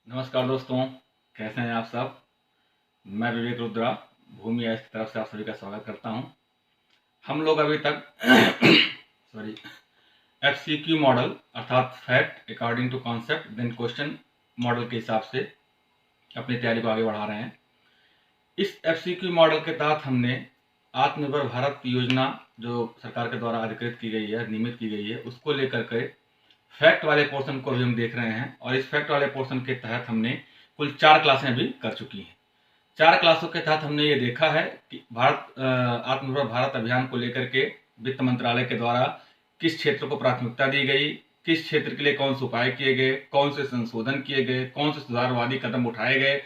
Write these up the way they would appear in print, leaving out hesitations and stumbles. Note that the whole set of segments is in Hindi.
नमस्कार दोस्तों, कैसे हैं आप सब। मैं विवेक रुद्रा भूमि आइस की तरफ से आप सभी का स्वागत करता हूं। हम लोग अभी तक सॉरी FCQ मॉडल अर्थात fact according to concept then question model के हिसाब से अपनी तैयारी को आगे बढ़ा रहे हैं। इस FCQ मॉडल के तहत हमने आत्मनिर्भर भारत की योजना जो सरकार के द्वारा अधिकृत की गई है, नियमित की गई है, उसको लेकर के फैक्ट वाले पोर्शन को भी हम देख रहे हैं। और इस फैक्ट वाले पोर्शन के तहत हमने कुल 4 क्लासें भी कर चुकी हैं। 4 क्लासों के तहत हमने ये देखा है कि आत्मनिर्भर भारत अभियान को लेकर के वित्त मंत्रालय के द्वारा किस क्षेत्र को प्राथमिकता दी गई, किस क्षेत्र के लिए कौन से उपाय किए गए, कौन से संशोधन किए गए, कौन से सुधारवादी कदम उठाए गए,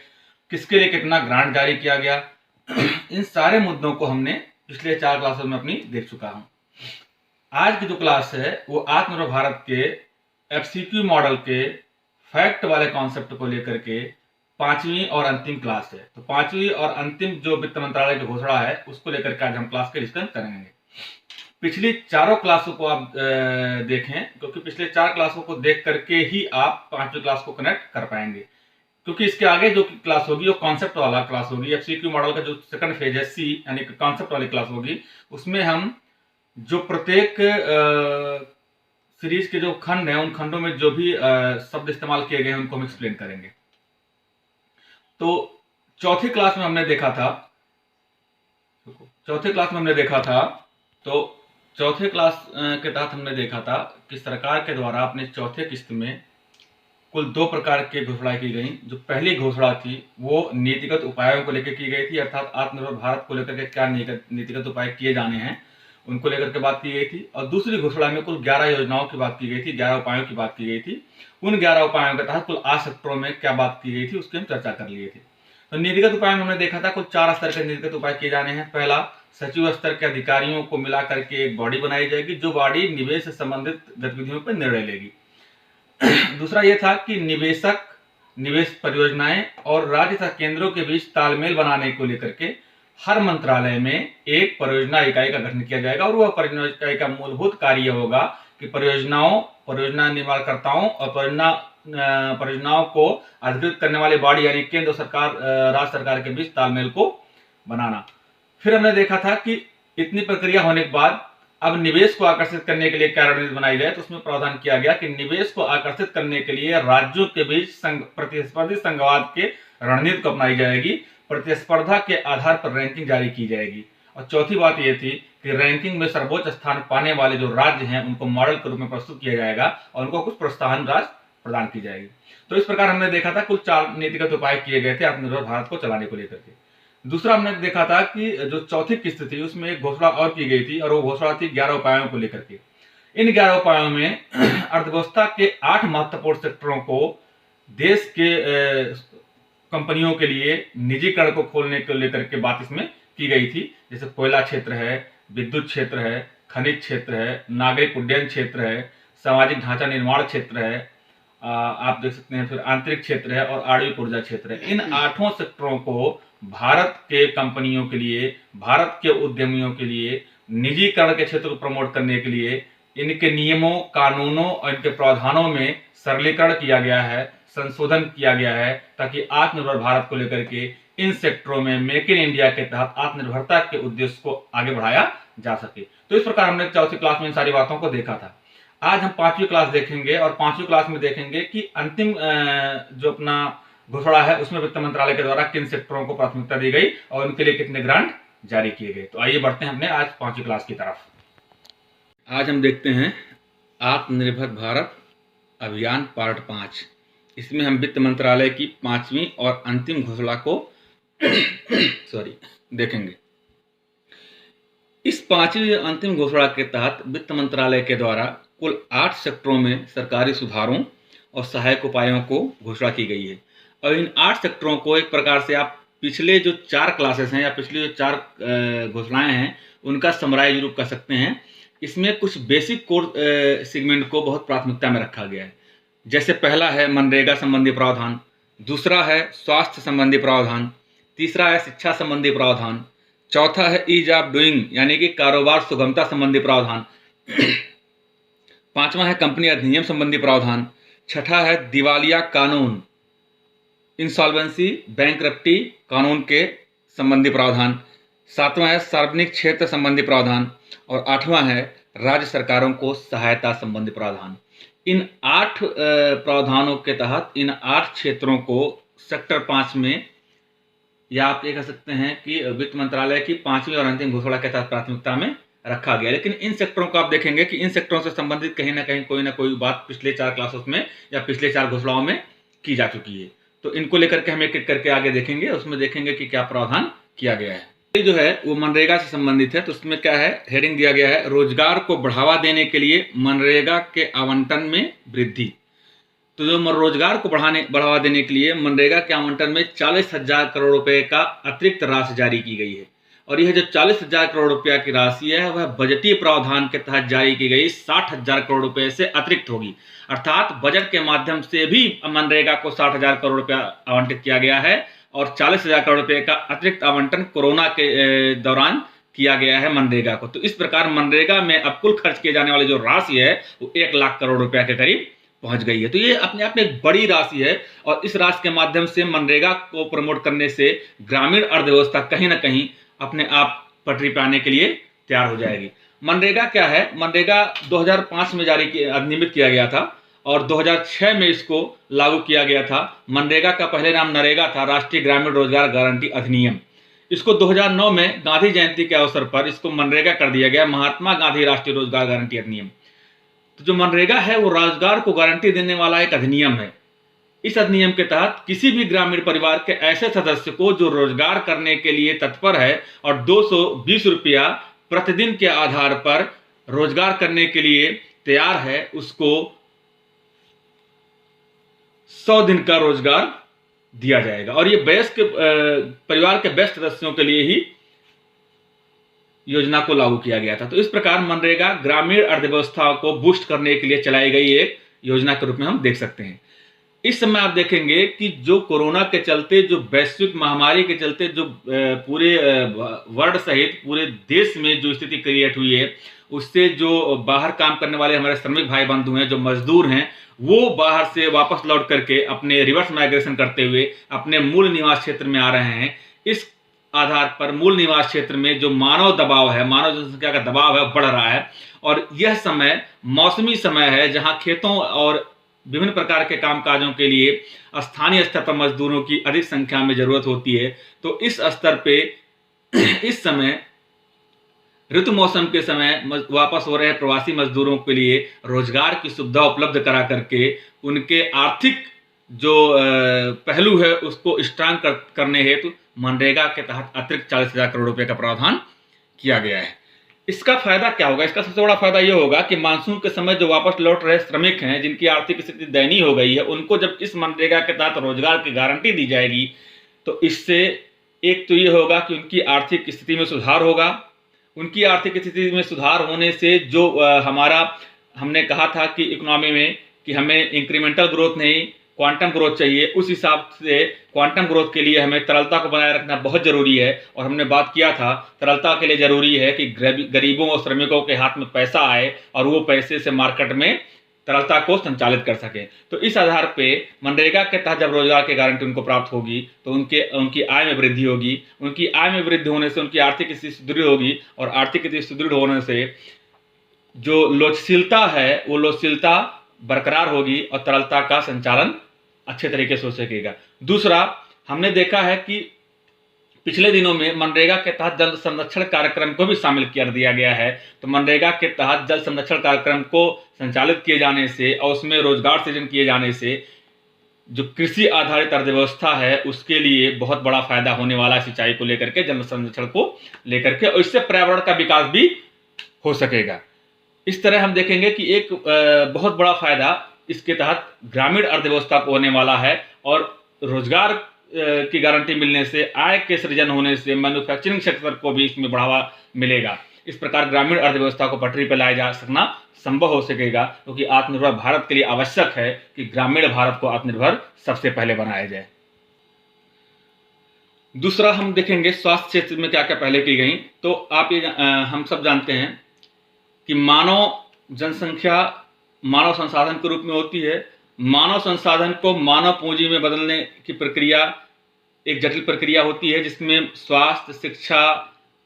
किसके लिए कितना ग्रांट जारी किया गया। इन सारे मुद्दों को हमने पिछले 4 क्लासों में अपनी देख चुका हूं। आज की जो क्लास है वो आत्मनिर्भर भारत के FCQ मॉडल के फैक्ट वाले कॉन्सेप्ट को लेकर के 5वीं और अंतिम क्लास है। तो 5वीं और अंतिम जो वित्त मंत्रालय की घोषणा है उसको लेकर के आज हम क्लास के डिस्कस करेंगे। पिछली चारों क्लासों को आप देखें, क्योंकि पिछले 4 क्लासों को देख करके ही आप 5वीं क्लास को कनेक्ट कर पाएंगे, क्योंकि इसके आगे जो क्लास होगी वो कॉन्सेप्ट वाला क्लास होगी। FCQ मॉडल का जो सेकंड फेज है C यानी कि कॉन्सेप्ट वाली क्लास होगी। उसमें हम जो प्रत्येक सीरीज के जो खंड हैं उन खंडों में जो भी शब्द इस्तेमाल किए गए हैं उनको हम एक्सप्लेन करेंगे। तो चौथी क्लास में हमने देखा था तो चौथे क्लास के तहत हमने देखा था कि सरकार के द्वारा अपने चौथे किस्त में कुल 2 प्रकार की घोषणा की गई। जो पहली घोषणा थी वो नीतिगत उपायों को लेकर की गई थी, अर्थात आत्मनिर्भर भारत को लेकर के क्या नीतिगत उपाय किए जाने हैं उनको लेकर के बात की गई थी। और दूसरी घोषणा में कुल 11 योजनाओं की बात की गई थी, 11 उपायों की बात की गई थी। उन 11 उपायों के तहत कुल 8 सेक्टरों में क्या बात की गई थी उसकी हम चर्चा कर लिए थे। तो नीतिगत उपाय में हमने देखा था कुल 4 स्तर के नीतिगत उपाय किए जाने हैं। पहला, सचिव स्तर के अधिकारियों को मिला करके एक बॉडी बनाई जाएगी जो बॉडी निवेश से संबंधित गतिविधियों पर निर्णय लेगी। दूसरा ये था कि निवेश परियोजनाएं और राज्य तथा केंद्रों के बीच तालमेल बनाने को लेकर के हर मंत्रालय में एक परियोजना इकाई का गठन किया जाएगा। और वह परियोजना इकाई का मूलभूत कार्य होगा कि परियोजना निर्माणकर्ताओं और परियोजनाओं को अधिकृत करने वाले बॉडी यानी केंद्र सरकार राज्य सरकार के बीच तालमेल को बनाना। फिर हमने देखा था कि इतनी प्रक्रिया होने के बाद अब निवेश को आकर्षित करने के लिए क्या रणनीति बनाई जाए। तो उसमें प्रावधान किया गया कि निवेश को आकर्षित करने के लिए राज्यों के बीच प्रतिस्पर्धी संघवाद के रणनीति को अपनाई जाएगी। प्रतिस्पर्धा के आधार पर रैंकिंग जारी की जाएगी। और चौथी बात यह थी कि रैंकिंग में सर्वोच्च स्थान पाने वाले जो राज्य हैं उनको मॉडल के रूप में प्रस्तुत किया जाएगा और उनको कुछ प्रोत्साहन राशि प्रदान की जाएगी। तो इस प्रकार हमने देखा था कुल 4 नीतिगत उपाय किए गए थे आत्मनिर्भर भारत को चलाने को लेकर के। दूसरा हमने देखा था कि जो चौथी किस्त थी उसमें एक घोषणा और की गई थी और वो घोषणा थी 11 उपायों को लेकर के। इन 11 उपायों में अर्थव्यवस्था के 8 महत्वपूर्ण सेक्टरों को देश के कंपनियों के लिए निजीकरण को खोलने को लेकर के बात इसमें की गई थी। जैसे कोयला क्षेत्र है, विद्युत क्षेत्र है, खनिज क्षेत्र है, नागरिक उड्डयन क्षेत्र है, सामाजिक ढांचा निर्माण क्षेत्र है, आप देख सकते हैं, फिर आंतरिक क्षेत्र है और आणविक ऊर्जा क्षेत्र है। इन 8 सेक्टरों को भारत के कंपनियों के लिए, भारत के उद्यमियों के लिए निजीकरण के क्षेत्र को प्रमोट करने के लिए इनके नियमों, कानूनों और इनके प्रावधानों में सरलीकरण किया गया है, संशोधन किया गया है, ताकि आत्मनिर्भर भारत को लेकर के इन सेक्टरों में मेक इन इंडिया के तहत आत्मनिर्भरता के उद्देश्य को आगे बढ़ाया जा सके। तो इस प्रकार हमने चौथी क्लास में इन सारी बातों को देखा था। आज हम 5वीं क्लास देखेंगे और 5वीं क्लास में देखेंगे कि अंतिम जो अपना घोषणा है उसमें वित्त मंत्रालय के द्वारा किन सेक्टरों को प्राथमिकता दी गई और उनके लिए कितने ग्रांट जारी किए गए। तो आइए बढ़ते हैं हमने आज 5वीं क्लास की तरफ। आज हम देखते हैं आत्मनिर्भर भारत अभियान पार्ट 5। इसमें हम वित्त मंत्रालय की 5वीं और अंतिम घोषणा को देखेंगे। इस 5वीं अंतिम घोषणा के तहत वित्त मंत्रालय के द्वारा कुल 8 सेक्टरों में सरकारी सुधारों और सहायक उपायों को घोषणा की गई है। और इन 8 सेक्टरों को एक प्रकार से आप पिछले जो 4 क्लासेस हैं या पिछली जो 4 घोषणाएं हैं उनका समराइज रूप कर सकते हैं। इसमें कुछ बेसिक कोर सेगमेंट को बहुत प्राथमिकता में रखा गया है। जैसे पहला है मनरेगा संबंधी प्रावधान, दूसरा है स्वास्थ्य संबंधी प्रावधान, तीसरा है शिक्षा संबंधी प्रावधान, चौथा है ईज ऑफ डूइंग यानी कि कारोबार सुगमता संबंधी प्रावधान, पांचवा है कंपनी अधिनियम संबंधी प्रावधान, छठा है दिवालिया कानून, इंसॉल्वेंसी बैंकरप्टी कानून के संबंधी प्रावधान, 7वां है सार्वजनिक क्षेत्र संबंधी प्रावधान और 8वां है राज्य सरकारों को सहायता संबंधी प्रावधान। इन 8 प्रावधानों के तहत इन 8 क्षेत्रों को सेक्टर 5 में, या आप ये कह सकते हैं कि वित्त मंत्रालय की 5वीं और अंतिम घोषणा के तहत प्राथमिकता में रखा गया। लेकिन इन सेक्टरों को आप देखेंगे कि इन सेक्टरों से संबंधित कहीं ना कहीं कोई ना कोई बात पिछले 4 क्लासेस में या पिछले 4 घोषणाओं में की जा चुकी है। तो इनको लेकर के हम एक एक करके आगे देखेंगे, उसमें देखेंगे कि क्या प्रावधान किया गया है। ये जो है वो मनरेगा से संबंधित है। तो उसमें क्या है, हेडिंग दिया गया है, रोजगार को बढ़ावा देने के लिए मनरेगा के आवंटन में वृद्धि। तो जो रोजगार को बढ़ावा देने के लिए मनरेगा के आवंटन में 40,000 करोड़ रुपए का अतिरिक्त राशि जारी की गई है। और यह जो 40,000 करोड़ रुपया की राशि है वह बजटीय प्रावधान के तहत जारी की गई 60,000 करोड़ रुपए से अतिरिक्त होगी। अर्थात बजट के माध्यम से भी मनरेगा को 60,000 करोड़ रुपया आवंटित किया गया है और 40,000 करोड़ रुपए का अतिरिक्त आवंटन कोरोना के दौरान किया गया है मनरेगा को। तो इस प्रकार मनरेगा में अब कुल खर्च किए जाने वाली जो राशि है वो 1 लाख करोड़ रुपया के करीब पहुंच गई है। तो ये अपने आप में एक बड़ी राशि है और इस राशि के माध्यम से मनरेगा को प्रमोट करने से ग्रामीण अर्थव्यवस्था कहीं ना कहीं अपने आप पटरी पर आने के लिए तैयार हो जाएगी। मनरेगा क्या है, मनरेगा 2005 में अधिनियमित किया गया था और 2006 में इसको लागू किया गया था। मनरेगा का पहले नाम नरेगा था, राष्ट्रीय ग्रामीण रोजगार गारंटी अधिनियम। इसको 2009 में गांधी जयंती के अवसर पर इसको मनरेगा कर दिया गया, महात्मा गांधी राष्ट्रीय रोजगार गारंटी अधिनियम। तो जो मनरेगा है वो रोजगार को गारंटी देने वाला एक अधिनियम है। इस अधिनियम के तहत किसी भी ग्रामीण परिवार के ऐसे सदस्य को जो रोजगार करने के लिए तत्पर है और 220 रुपया प्रतिदिन के आधार पर रोजगार करने के लिए तैयार है, उसको 100 दिन का रोजगार दिया जाएगा। और ये वयस्क परिवार के वयस्क सदस्यों के लिए ही योजना को लागू किया गया था। तो इस प्रकार मनरेगा ग्रामीण अर्थव्यवस्था को बूस्ट करने के लिए चलाई गई एक योजना के रूप में हम देख सकते हैं। इस समय आप देखेंगे कि जो कोरोना के चलते, जो वैश्विक महामारी के चलते जो पूरे वर्ल्ड सहित पूरे देश में जो स्थिति क्रिएट हुई है, उससे जो बाहर काम करने वाले हमारे श्रमिक भाई बंधु हैं, जो मजदूर हैं, वो बाहर से वापस लौट करके अपने रिवर्स माइग्रेशन करते हुए अपने मूल निवास क्षेत्र में आ रहे हैं। इस आधार पर मूल निवास क्षेत्र में जो मानव दबाव है, मानव जनसंख्या का दबाव है, बढ़ रहा है। और यह समय मौसमी समय है जहां खेतों और विभिन्न प्रकार के कामकाजों के लिए स्थानीय स्तर पर मजदूरों की अधिक संख्या में जरूरत होती है। तो इस स्तर पे इस समय ऋतु मौसम के समय वापस हो रहे प्रवासी मजदूरों के लिए रोजगार की सुविधा उपलब्ध करा करके उनके आर्थिक जो पहलू है उसको स्ट्रांग करने हेतु मनरेगा के तहत अतिरिक्त 40,000 करोड़ रुपए का प्रावधान किया गया है। इसका फायदा क्या होगा? इसका सबसे बड़ा फायदा यह होगा कि मानसून के समय जो वापस लौट रहे श्रमिक हैं, जिनकी आर्थिक स्थिति दयनीय हो गई है, उनको जब इस मनरेगा के तहत रोजगार की गारंटी दी जाएगी तो इससे एक तो ये होगा कि उनकी आर्थिक स्थिति में सुधार होगा। उनकी आर्थिक स्थिति में सुधार होने से जो हमने कहा था कि इकोनॉमी में कि हमें इंक्रीमेंटल ग्रोथ नहीं क्वांटम ग्रोथ चाहिए, उस हिसाब से क्वांटम ग्रोथ के लिए हमें तरलता को बनाए रखना बहुत जरूरी है। और हमने बात किया था तरलता के लिए जरूरी है कि गरीबों और श्रमिकों के हाथ में पैसा आए और वो पैसे से मार्केट में तरलता को संचालित कर सके। तो इस आधार पे मनरेगा के तहत जब रोजगार की गारंटी उनको प्राप्त होगी तो उनकी आय में वृद्धि होगी। उनकी आय में वृद्धि होने से उनकी आर्थिक स्थिति सुदृढ़ होगी और आर्थिक स्थिति सुदृढ़ होने से जो लोचशीलता है वो लोचशीलता बरकरार होगी और तरलता का संचालन अच्छे तरीके से हो सकेगा। दूसरा, हमने देखा है कि पिछले दिनों में मनरेगा के तहत जल संरक्षण कार्यक्रम को भी शामिल कर दिया गया है। तो मनरेगा के तहत जल संरक्षण कार्यक्रम को संचालित किए जाने से और उसमें रोजगार सृजन किए जाने से जो कृषि आधारित अर्थव्यवस्था है उसके लिए बहुत बड़ा फायदा होने वाला है, सिंचाई को लेकर के, जल संरक्षण को लेकर के, और इससे पर्यावरण का विकास भी हो सकेगा। इस तरह हम देखेंगे कि एक बहुत बड़ा फायदा इसके तहत ग्रामीण अर्थव्यवस्था को होने वाला है और रोजगार की गारंटी मिलने से, आय के सृजन होने से मैन्युफैक्चरिंग सेक्टर को भी इसमें बढ़ावा मिलेगा। इस प्रकार ग्रामीण अर्थव्यवस्था को पटरी पर लाया जा सकना संभव हो सकेगा, क्योंकि आत्मनिर्भर भारत के लिए आवश्यक है कि ग्रामीण भारत को आत्मनिर्भर सबसे पहले बनाया जाए। दूसरा, हम देखेंगे स्वास्थ्य क्षेत्र में क्या क्या पहले की गई। तो आप ये हम सब जानते हैं कि मानव जनसंख्या मानव संसाधन के रूप में होती है। मानव संसाधन को मानव पूंजी में बदलने की प्रक्रिया एक जटिल प्रक्रिया होती है, जिसमें स्वास्थ्य, शिक्षा,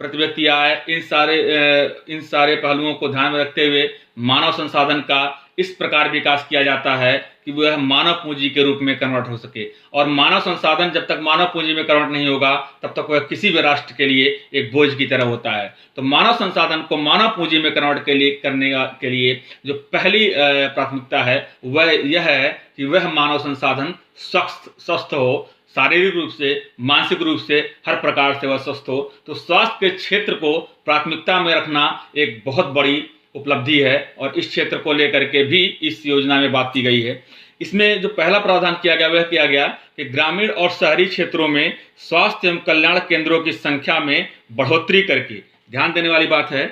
प्रति व्यक्ति आय, इन सारे पहलुओं को ध्यान में रखते हुए मानव संसाधन का इस प्रकार विकास किया जाता है कि वह मानव पूंजी के रूप में कन्वर्ट हो सके। और मानव संसाधन जब तक मानव पूंजी में कन्वर्ट नहीं होगा तब तक वह किसी भी राष्ट्र के लिए एक बोझ की तरह होता है। तो मानव संसाधन को मानव पूंजी में कन्वर्ट करने के लिए जो पहली प्राथमिकता है वह यह है कि वह मानव संसाधन स्वस्थ हो, शारीरिक रूप से, मानसिक रूप से, हर प्रकार से वह स्वस्थ हो। तो स्वास्थ्य के क्षेत्र को प्राथमिकता में रखना एक बहुत बड़ी उपलब्धि है और इस क्षेत्र को लेकर के भी इस योजना में बात की गई है। इसमें जो पहला प्रावधान किया गया वह किया गया कि ग्रामीण और शहरी क्षेत्रों में स्वास्थ्य एवं कल्याण केंद्रों की संख्या में बढ़ोतरी करके, ध्यान देने वाली बात है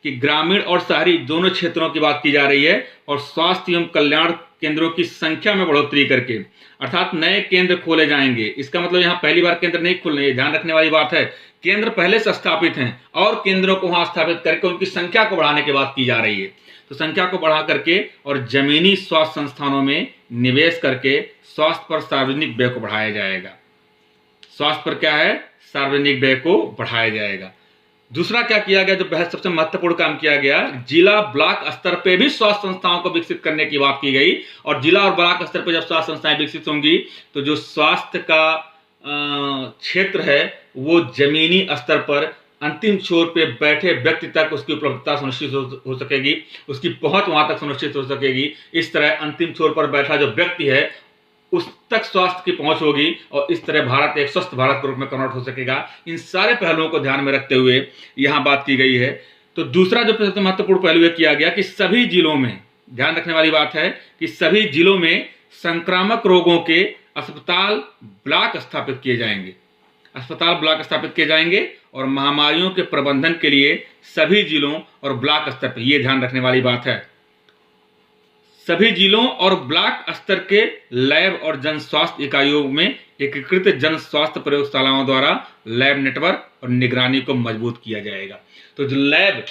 कि ग्रामीण और शहरी दोनों क्षेत्रों की बात की जा रही है, और स्वास्थ्य एवं कल्याण केंद्रों की संख्या में बढ़ोतरी करके, अर्थात नए केंद्र खोले जाएंगे। इसका मतलब यहाँ पहली बार केंद्र नहीं खुल रहे हैं, ध्यान रखने वाली बात है। केंद्र पहले से स्थापित हैं और केंद्रों को वहां स्थापित करके उनकी संख्या को बढ़ाने की बात की जा रही है। तो संख्या को बढ़ा करके और जमीनी स्वास्थ्य संस्थानों में निवेश करके स्वास्थ्य पर सार्वजनिक व्यय को बढ़ाया जाएगा। स्वास्थ्य पर क्या है? सार्वजनिक व्यय को बढ़ाया जाएगा। दूसरा क्या किया गया, जो बेहद सबसे महत्वपूर्ण काम किया गया, जिला ब्लॉक स्तर पे भी स्वास्थ्य संस्थाओं को विकसित करने की बात की गई। और जिला और ब्लॉक स्तर पर जब स्वास्थ्य संस्थाएं विकसित होंगी तो जो स्वास्थ्य का क्षेत्र है वो जमीनी स्तर पर अंतिम छोर पे बैठे व्यक्ति तक उसकी उपलब्धता सुनिश्चित हो सकेगी, उसकी पहुंच वहां तक सुनिश्चित हो सकेगी। इस तरह अंतिम छोर पर बैठा जो व्यक्ति है उस तक स्वास्थ्य की पहुंच होगी और इस तरह भारत एक स्वस्थ भारत के रूप में कन्वर्ट हो सकेगा। इन सारे पहलुओं को ध्यान में रखते हुए यहाँ बात की गई है। तो दूसरा जो सबसे महत्वपूर्ण पहलू किया गया कि सभी जिलों में, ध्यान रखने वाली बात है कि सभी जिलों में संक्रामक रोगों के अस्पताल ब्लॉक स्थापित किए जाएंगे। अस्पताल ब्लॉक स्थापित किए जाएंगे और महामारियों के प्रबंधन के लिए सभी जिलों और ब्लॉक स्तर पर, यह ध्यान रखने वाली बात है, सभी जिलों और ब्लॉक स्तर के लैब और जन स्वास्थ्य इकाइयों में एकीकृत जन स्वास्थ्य प्रयोगशालाओं द्वारा लैब नेटवर्क और निगरानी को मजबूत किया जाएगा। तो जो लैब,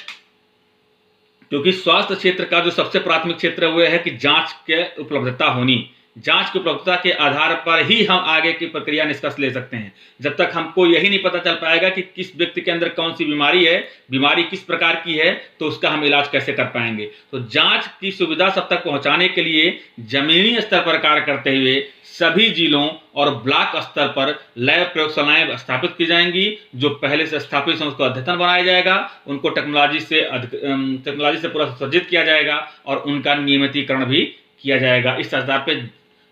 क्योंकि स्वास्थ्य क्षेत्र का जो सबसे प्राथमिक क्षेत्र है वह है कि जांच के उपलब्धता होनी। जांच की उपलब्धता के आधार पर ही हम आगे की प्रक्रिया निष्कर्ष ले सकते हैं। जब तक हमको यही नहीं पता चल पाएगा कि किस व्यक्ति के अंदर कौन सी बीमारी है, बीमारी किस प्रकार की है, तो उसका हम इलाज कैसे कर पाएंगे। तो जांच की सुविधा सब तक पहुंचाने के लिए जमीनी स्तर पर कार्य करते हुए सभी जिलों और ब्लॉक स्तर पर लैब प्रयोगशालाएं स्थापित की जाएंगी। जो पहले से स्थापित हैं उसको अद्यतन बनाया जाएगा, उनको टेक्नोलॉजी से पूरा सुसज्जित किया जाएगा और उनका नियमितीकरण भी किया जाएगा। इस आधार पर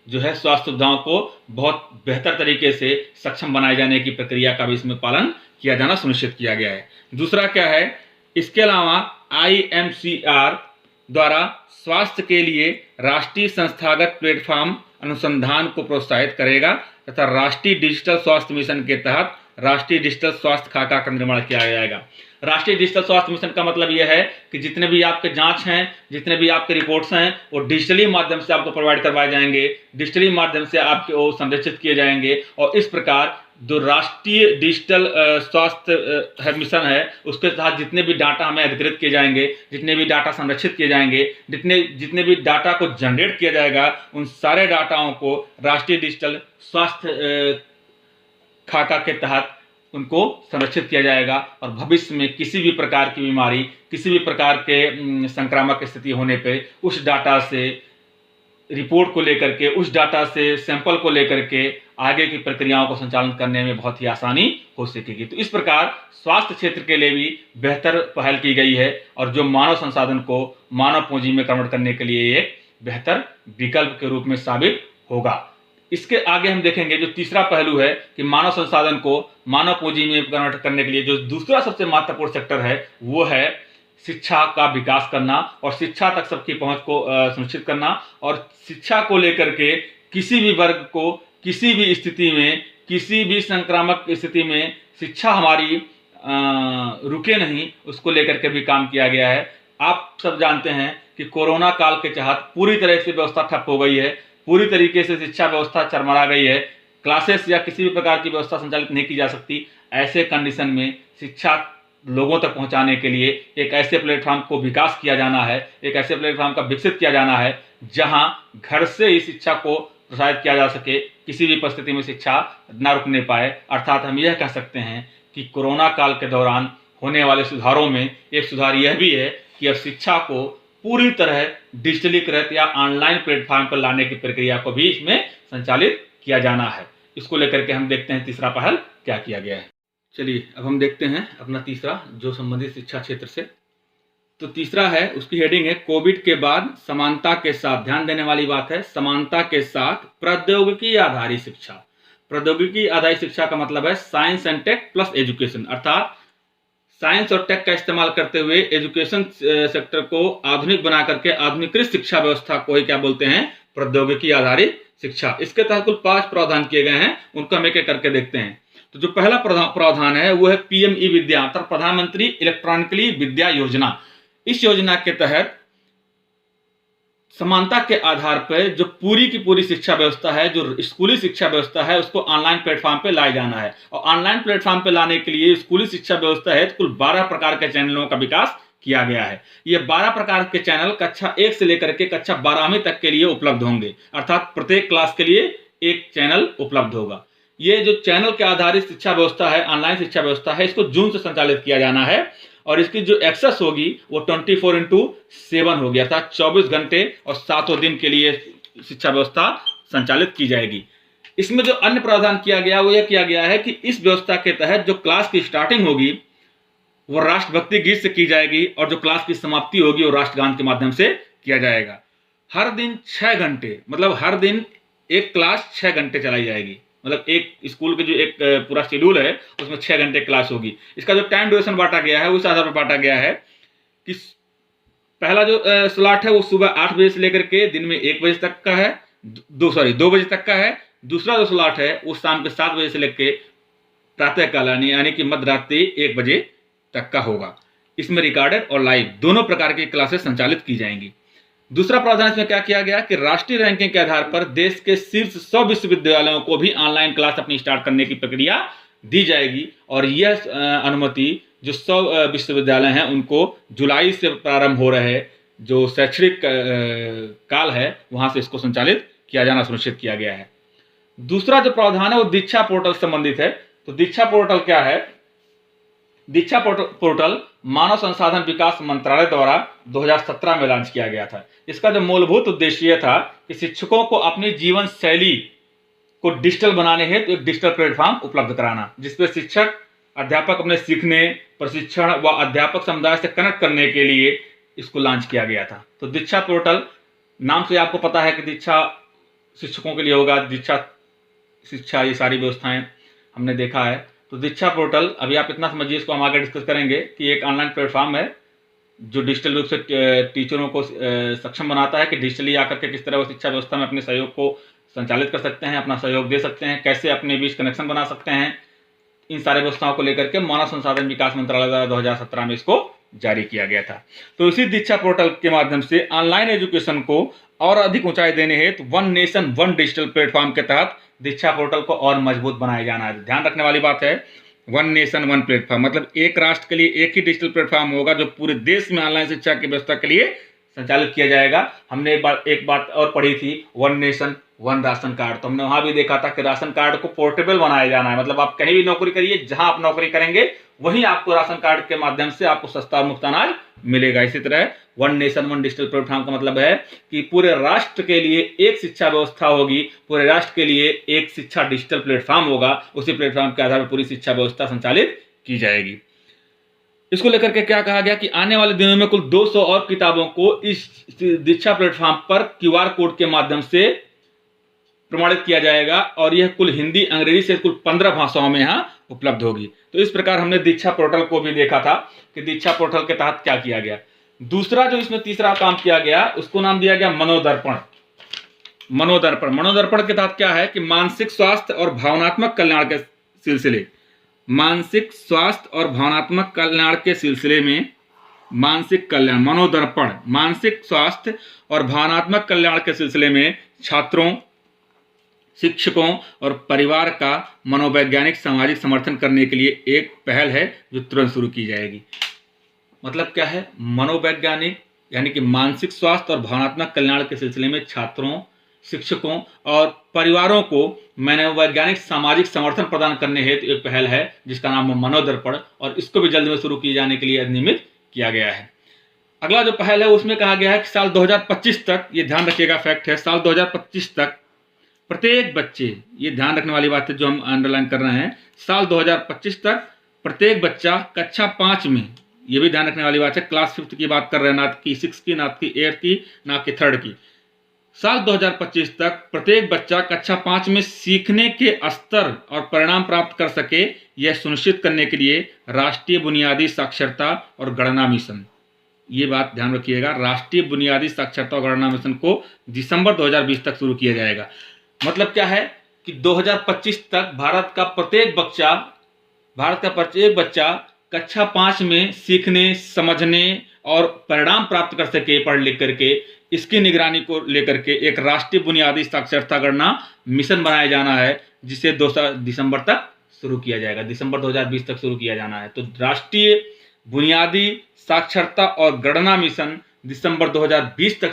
जो है स्वास्थ्य सुविधाओं को बहुत बेहतर तरीके से सक्षम बनाए जाने की प्रक्रिया का भी इसमें पालन किया जाना सुनिश्चित किया गया है। दूसरा क्या है, इसके अलावा IMCR द्वारा स्वास्थ्य के लिए राष्ट्रीय संस्थागत प्लेटफॉर्म अनुसंधान को प्रोत्साहित करेगा तथा राष्ट्रीय डिजिटल स्वास्थ्य मिशन के तहत राष्ट्रीय डिजिटल स्वास्थ्य खाका का निर्माण किया जाएगा। राष्ट्रीय डिजिटल स्वास्थ्य मिशन का मतलब यह है कि जितने भी आपके जांच हैं, जितने भी आपके रिपोर्ट्स हैं, वो डिजिटली माध्यम से आपको प्रोवाइड करवाए जाएंगे, डिजिटली माध्यम से आपके वो संरक्षित किए जाएंगे। और इस प्रकार जो राष्ट्रीय डिजिटल स्वास्थ्य मिशन है उसके तहत जितने भी डाटा हमें अधिकृत किए जाएंगे, जितने भी डाटा संरक्षित किए जाएंगे, जितने भी डाटा को जनरेट किया जाएगा, उन सारे डाटाओं को राष्ट्रीय डिजिटल स्वास्थ्य खाका के तहत उनको संरक्षित किया जाएगा। और भविष्य में किसी भी प्रकार की बीमारी, किसी भी प्रकार के संक्रामक स्थिति होने पे उस डाटा से रिपोर्ट को लेकर के, उस डाटा से सैंपल को लेकर के आगे की प्रक्रियाओं को संचालन करने में बहुत ही आसानी हो सकेगी। तो इस प्रकार स्वास्थ्य क्षेत्र के लिए भी बेहतर पहल की गई है और जो मानव संसाधन को मानव पूंजी में कन्वर्ट करने के लिए एक बेहतर विकल्प के रूप में साबित होगा। इसके आगे हम देखेंगे जो तीसरा पहलू है कि मानव संसाधन को मानव पूंजी में कन्वर्ट करने के लिए जो दूसरा सबसे महत्वपूर्ण सेक्टर है वो है शिक्षा का विकास करना और शिक्षा तक सबकी पहुंच को सुनिश्चित करना। और शिक्षा को लेकर के किसी भी वर्ग को किसी भी स्थिति में, किसी भी संक्रामक स्थिति में शिक्षा हमारी रुके नहीं, उसको लेकर के भी काम किया गया है। आप सब जानते हैं कि कोरोना काल के तहत पूरी तरह से व्यवस्था ठप हो गई है, पूरी तरीके से शिक्षा व्यवस्था चरमरा गई है, क्लासेस या किसी भी प्रकार की व्यवस्था संचालित नहीं की जा सकती। ऐसे कंडीशन में शिक्षा लोगों तक पहुंचाने के लिए एक ऐसे प्लेटफॉर्म को विकास किया जाना है, एक ऐसे प्लेटफॉर्म का विकसित किया जाना है जहां घर से ही शिक्षा को प्रसारित किया जा सके, किसी भी परिस्थिति में शिक्षा न रुकने पाए। अर्थात हम यह कह सकते हैं कि कोरोना काल के दौरान होने वाले सुधारों में एक सुधार यह भी है कि अब शिक्षा को पूरी तरह डिजिटलीकृत या ऑनलाइन प्लेटफॉर्म पर लाने की प्रक्रिया को भी इसमें संचालित किया जाना है। इसको लेकर के हम देखते हैं तीसरा पहल क्या किया गया है। चलिए अब हम देखते हैं अपना तीसरा जो संबंधित शिक्षा क्षेत्र से। तो तीसरा है, उसकी हेडिंग है कोविड के बाद समानता के साथ। ध्यान देने वाली बात है, समानता के साथ प्रौद्योगिकी आधारित शिक्षा। प्रौद्योगिकी आधारित शिक्षा का मतलब है science and tech plus education, अर्थात साइंस और टेक का इस्तेमाल करते हुए एजुकेशन सेक्टर को आधुनिक बना करके आधुनिकृत शिक्षा व्यवस्था को ही क्या बोलते हैं, प्रौद्योगिकी आधारित शिक्षा। इसके तहत कुल 5 प्रावधान किए गए हैं, उनको हम एक एक करके देखते हैं। तो जो पहला प्रावधान है वो है पीएम ई विद्या, अर्थात प्रधानमंत्री इलेक्ट्रॉनिकली विद्या योजना। इस योजना के तहत समानता के आधार पर जो पूरी की पूरी शिक्षा व्यवस्था है, जो स्कूली शिक्षा व्यवस्था है, उसको ऑनलाइन प्लेटफॉर्म पे लाया जाना है। और ऑनलाइन प्लेटफॉर्म पे लाने के लिए स्कूली शिक्षा व्यवस्था है कुल 12 प्रकार के चैनलों का विकास किया गया है। ये 12 प्रकार के चैनल कक्षा 1 से लेकर के कक्षा 12वीं तक के लिए उपलब्ध होंगे, अर्थात प्रत्येक क्लास के लिए एक चैनल उपलब्ध होगा। ये जो चैनल के आधारित शिक्षा व्यवस्था है, ऑनलाइन शिक्षा व्यवस्था है, इसको जून से संचालित किया जाना है। और इसकी जो एक्सेस होगी वो 24/7 होगी, अर्थात 24 घंटे और 7 दिन के लिए शिक्षा व्यवस्था संचालित की जाएगी। इसमें जो अन्य प्रावधान किया गया वो यह किया गया है कि इस व्यवस्था के तहत जो क्लास की स्टार्टिंग होगी वो राष्ट्रभक्ति गीत से की जाएगी और जो क्लास की समाप्ति होगी वो राष्ट्रगान के माध्यम से किया जाएगा। हर दिन 6 घंटे, मतलब हर दिन एक क्लास 6 घंटे चलाई जाएगी। मतलब एक स्कूल के जो एक पूरा शेड्यूल है उसमें 6 घंटे क्लास होगी। इसका जो टाइम ड्यूरेशन बांटा गया है उस आधार पर बांटा गया है कि पहला जो स्लॉट है वो सुबह 8 बजे से लेकर के दिन में 1 बजे तक का है, 2 बजे तक का है। दूसरा जो स्लॉट है वो शाम के 7 बजे से लेकर प्रातःकाल यानी कि मध्य रात्रि 1 बजे तक का होगा। इसमें रिकॉर्डेड और लाइव दोनों प्रकार की क्लासेस संचालित की जाएंगी। दूसरा प्रावधान इसमें क्या किया गया कि राष्ट्रीय रैंकिंग के आधार पर देश के शीर्ष 100 विश्वविद्यालयों को भी ऑनलाइन क्लास अपनी स्टार्ट करने की प्रक्रिया दी जाएगी। और यह अनुमति जो 100 विश्वविद्यालय हैं उनको जुलाई से प्रारंभ हो रहे जो शैक्षणिक काल है वहां से इसको संचालित किया जाना सुनिश्चित किया गया है। दूसरा जो प्रावधान है वो दीक्षा पोर्टल से संबंधित है। तो दीक्षा पोर्टल क्या है? दीक्षा पोर्टल मानव संसाधन विकास मंत्रालय द्वारा 2017 में लॉन्च किया गया था। इसका जो मूलभूत उद्देश्य यह था कि शिक्षकों को अपनी जीवन शैली को डिजिटल बनाने हेतु एक डिजिटल प्लेटफॉर्म उपलब्ध कराना, जिसपे शिक्षक अध्यापक अपने सीखने, प्रशिक्षण व अध्यापक समुदाय से कनेक्ट करने के लिए इसको लॉन्च किया गया था। तो दीक्षा पोर्टल नाम से आपको पता है कि दीक्षा शिक्षकों के लिए होगा, दीक्षा शिक्षा ये सारी व्यवस्थाएं हमने देखा है। तो दीक्षा पोर्टल अभी आप इतना समझिए, इसको हम आगे डिस्कस करेंगे कि एक ऑनलाइन प्लेटफॉर्म है जो डिजिटल रूप से टीचरों को सक्षम बनाता है कि डिजिटली आकर के किस तरह वो शिक्षा व्यवस्था में अपने सहयोग को संचालित कर सकते हैं, अपना सहयोग दे सकते हैं, कैसे अपने बीच कनेक्शन बना सकते हैं। इन सारे व्यवस्थाओं को लेकर के मानव संसाधन विकास मंत्रालय द्वारा 2017 में इसको जारी किया गया था। तो इसी दीक्षा पोर्टल के माध्यम से ऑनलाइन एजुकेशन को और अधिक ऊंचाई देने हेतु one nation one digital platform के तहत दीक्षा पोर्टल को और मजबूत बनाया जाना है। ध्यान रखने वाली बात है, वन नेशन वन प्लेटफॉर्म मतलब एक राष्ट्र के लिए एक ही डिजिटल प्लेटफॉर्म होगा जो पूरे देश में ऑनलाइन शिक्षा की व्यवस्था के लिए संचालित किया जाएगा। हमने एक बात और पढ़ी थी, one nation one ration card. तो हमने वहां भी देखा था कि राशन कार्ड को पोर्टेबल बनाया जाना है, मतलब आप कहीं भी नौकरी करिए, जहां आप नौकरी करेंगे वहीं आपको राशन कार्ड के माध्यम से आपको सस्ता और मुफ्त अनाज मिलेगा। इसी तरह one nation one digital platform का मतलब है कि पूरे राष्ट्र के लिए एक शिक्षा व्यवस्था होगी, पूरे राष्ट्र के लिए एक शिक्षा डिजिटल प्लेटफॉर्म होगा, उसी प्लेटफॉर्म के आधार पर पूरी शिक्षा व्यवस्था संचालित की जाएगी। इसको लेकर के क्या कहा गया कि आने वाले दिनों में कुल 200 और किताबों को इस दीक्षा प्लेटफॉर्म पर QR कोड के माध्यम से प्रमाणित किया जाएगा और यह कुल हिंदी अंग्रेजी से कुल 15 भाषाओं में यहाँ उपलब्ध होगी। तो इस प्रकार हमने दीक्षा पोर्टल को भी देखा था कि दीक्षा पोर्टल के तहत क्या किया गया। दूसरा जो इसमें तीसरा काम किया गया उसको नाम दिया गया मनोदर्पण। मनोदर्पण के तहत क्या है कि मानसिक स्वास्थ्य और भावनात्मक कल्याण के सिलसिले मानसिक स्वास्थ्य और भावनात्मक कल्याण के सिलसिले में मानसिक कल्याण मनोदर्पण मानसिक स्वास्थ्य और भावनात्मक कल्याण के सिलसिले में छात्रों, शिक्षकों और परिवार का मनोवैज्ञानिक सामाजिक समर्थन करने के लिए एक पहल है जो तुरंत शुरू की जाएगी। मतलब क्या है? मनोवैज्ञानिक यानी कि मानसिक स्वास्थ्य और भावनात्मक कल्याण के सिलसिले में छात्रों, शिक्षकों और परिवारों को मनोवैज्ञानिक सामाजिक समर्थन प्रदान करने हेतु एक पहल है जिसका नाम है मनोदर्पण, और इसको भी जल्द में शुरू किए जाने के लिए अधिनियमित किया गया है। अगला जो पहल है उसमें कहा गया है कि साल 2025 तक, ये ध्यान रखिएगा, फैक्ट है, साल 2025 तक प्रत्येक बच्चे, ये ध्यान रखने वाली बात है जो हम अंडरलाइन कर रहे हैं, साल 2025 तक प्रत्येक बच्चा कक्षा 5 में, ये भी ध्यान रखने वाली बात है, क्लास 5 की बात कर रहे हैं, ना कि 6 की, ना कि 8 की, ना कि 3rd की, साल 2025 तक प्रत्येक बच्चा कक्षा 5 में सीखने के स्तर और परिणाम प्राप्त कर सके, यह सुनिश्चित करने के लिए राष्ट्रीय बुनियादी साक्षरता और गणना मिशन, ये बात ध्यान रखिएगा, राष्ट्रीय बुनियादी साक्षरता और गणना मिशन को दिसंबर 2020 तक शुरू किया जाएगा। मतलब क्या है कि 2025 तक भारत का प्रत्येक बच्चा कक्षा 5 में सीखने, समझने और परिणाम प्राप्त कर सके पढ़ लिख करके, इसकी निगरानी को लेकर के एक राष्ट्रीय बुनियादी साक्षरता गणना मिशन बनाया जाना है, जिसे दिसंबर तक शुरू किया जाएगा, दिसंबर 2020 तक शुरू किया जाना है। तो राष्ट्रीय बुनियादी साक्षरता और गणना मिशन दिसंबर 2020 तक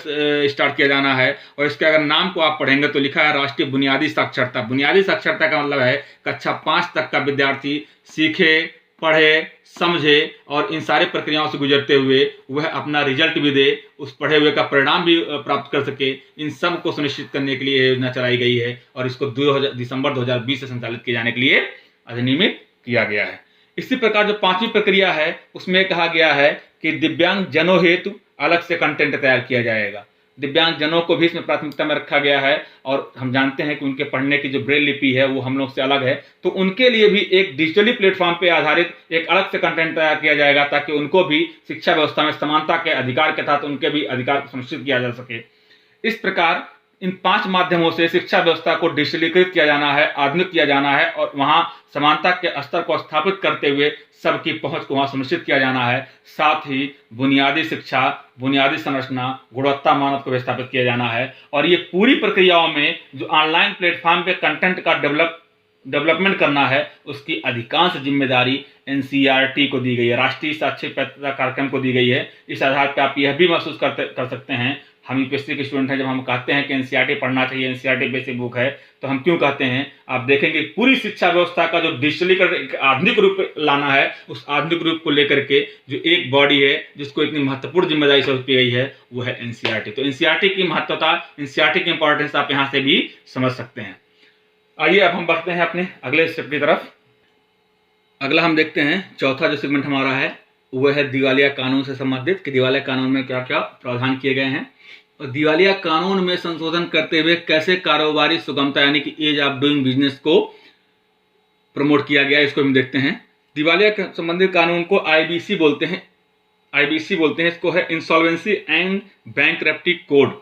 स्टार्ट किया जाना है। और इसके अगर नाम को आप पढ़ेंगे तो लिखा है राष्ट्रीय बुनियादी साक्षरता। बुनियादी साक्षरता का मतलब है कक्षा 5 तक का विद्यार्थी सीखे, पढ़े, समझे और इन सारे प्रक्रियाओं से गुजरते हुए वह अपना रिजल्ट भी दे, उस पढ़े हुए का परिणाम भी प्राप्त कर सके। इन सब को सुनिश्चित करने के लिए योजना चलाई गई है और इसको दिसंबर 2020 से संचालित किए जाने के लिए अधिनियमित किया गया है। इसी प्रकार जो 5वीं प्रक्रिया है उसमें कहा गया है कि दिव्यांग जनों हेतु अलग से कंटेंट तैयार किया जाएगा। दिव्यांग जनों को भी इसमें प्राथमिकता में रखा गया है और हम जानते हैं कि उनके पढ़ने की जो ब्रेल लिपि है वो हम लोग से अलग है, तो उनके लिए भी एक डिजिटली प्लेटफॉर्म पे आधारित एक अलग से कंटेंट तैयार किया जाएगा ताकि उनको भी शिक्षा व्यवस्था में समानता के अधिकार के तहत उनके भी अधिकार को सुनिश्चित किया जा सके। इस प्रकार इन 5 माध्यमों से शिक्षा व्यवस्था को डिजिटलीकृत किया जाना है, आधुनिक किया जाना है और वहां समानता के स्तर को स्थापित करते हुए सबकी पहुंच को वहां सुनिश्चित किया जाना है। साथ ही बुनियादी शिक्षा, बुनियादी संरचना, गुणवत्ता मानक को स्थापित किया जाना है। और ये पूरी प्रक्रियाओं में जो ऑनलाइन प्लेटफॉर्म पे कंटेंट का डेवलपमेंट करना है उसकी अधिकांश जिम्मेदारी NCERT को दी गई है, राष्ट्रीय साक्षरता कार्यक्रम को दी गई है। इस आधार पर आप यह भी महसूस कर सकते हैं, हम यूपीएससी के स्टूडेंट हैं, जब हम कहते हैं कि NCERT पढ़ना चाहिए, NCERT बेसिक बुक है, तो हम क्यों कहते हैं? आप देखेंगे पूरी शिक्षा व्यवस्था का जो डिजिटलीकरण आधुनिक रूप लाना है, उस आधुनिक रूप को लेकर के जो एक बॉडी है जिसको इतनी महत्वपूर्ण जिम्मेदारी सौंपी गई है वो है NCERT। तो NCERT की महत्वता, NCERT की इंपॉर्टेंस आप यहाँ से भी समझ सकते हैं। आइए अब हम बढ़ते हैं अपने अगले स्टेप की तरफ। अगला हम देखते हैं, चौथा जो सेगमेंट हमारा है वह है दिवालिया कानून से संबंधित, कि दिवालिया कानून में क्या क्या प्रावधान किए गए हैं और दिवालिया कानून में संशोधन करते हुए कैसे कारोबारी सुगमता यानी कि एज ऑफ डूइंग बिजनेस को प्रमोट किया गया, इसको हम देखते हैं। दिवालिया संबंधित कानून को IBC बोलते हैं, इसको है इंसॉल्वेंसी एंड बैंकरप्टी कोड,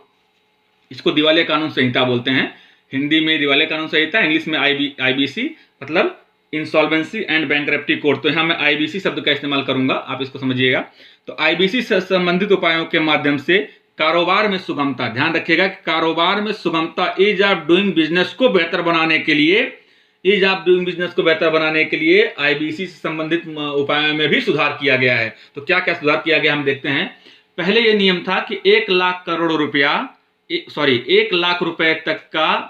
इसको दिवालिया कानून संहिता बोलते हैं। हिंदी में दिवालिया कानून संहिता, इंग्लिश में IBC मतलब इंसॉल्वेंसी एंड बैंकरप्टी कोड। तो यहाँ मैं IBC शब्द का इस्तेमाल करूंगा, आप इसको समझिएगा। तो IBC से संबंधित उपायों के माध्यम से कारोबार में सुगमता, ध्यान रखिएगा कि कारोबार में सुगमता, एज ऑफ डूइंग बिजनेस को बेहतर बनाने के लिए IBC से संबंधित उपायों में भी सुधार किया गया है। तो क्या क्या सुधार किया गया हम देखते हैं। पहले यह नियम था कि 1 लाख रुपए तक का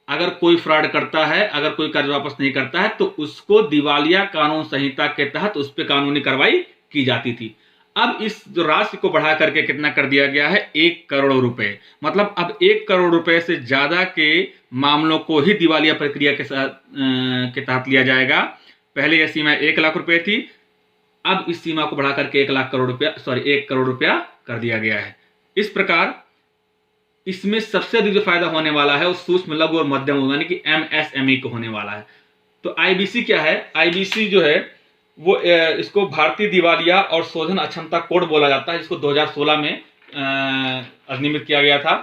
अगर कोई फ्रॉड करता है, अगर कोई कर्ज वापस नहीं करता है तो उसको दिवालिया कानून संहिता के तहत उस पर कानूनी कार्रवाई की जाती थी। अब इस जो राशि को बढ़ा करके कितना कर दिया गया है, 1 करोड़ रुपए। मतलब अब 1 करोड़ रुपए से ज्यादा के मामलों को ही दिवालिया प्रक्रिया के तहत लिया जाएगा। पहले यह सीमा 1 लाख रुपए थी, अब इस सीमा को बढ़ा करके 1 करोड़ रुपया कर दिया गया है। इस प्रकार इसमें सबसे अधिक जो फायदा होने वाला है वो सूक्ष्म, लघु और मध्यम उद्योग यानी कि MSME को होने वाला है। तो IBC क्या है? IBC जो है वो इसको भारतीय दिवालिया और शोधन अक्षमता कोड बोला जाता है, जिसको 2016 में अधिनियमित किया गया था।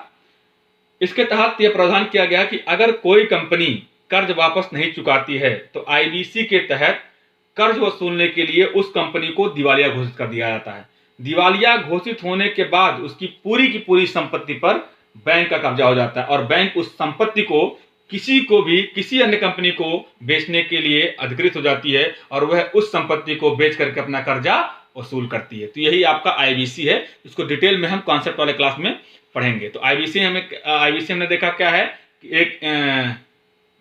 इसके तहत यह प्रावधान किया गया कि अगर कोई कंपनी कर्ज वापस नहीं चुकाती है तो IBC के तहत कर्ज वसूलने के लिए उस कंपनी को दिवालिया घोषित कर दिया जाता है। दिवालिया घोषित होने के बाद उसकी पूरी की पूरी संपत्ति पर बैंक का कब्जा हो जाता है और बैंक उस संपत्ति को किसी को भी किसी अन्य कंपनी को बेचने के लिए अधिकृत हो जाती है और वह उस संपत्ति को बेच करके अपना कर्जा वसूल करती है। तो यही आपका आईबीसी है। इसको डिटेल में हम कॉन्सेप्ट वाले क्लास में पढ़ेंगे। तो आईबीसी हमने देखा क्या है कि एक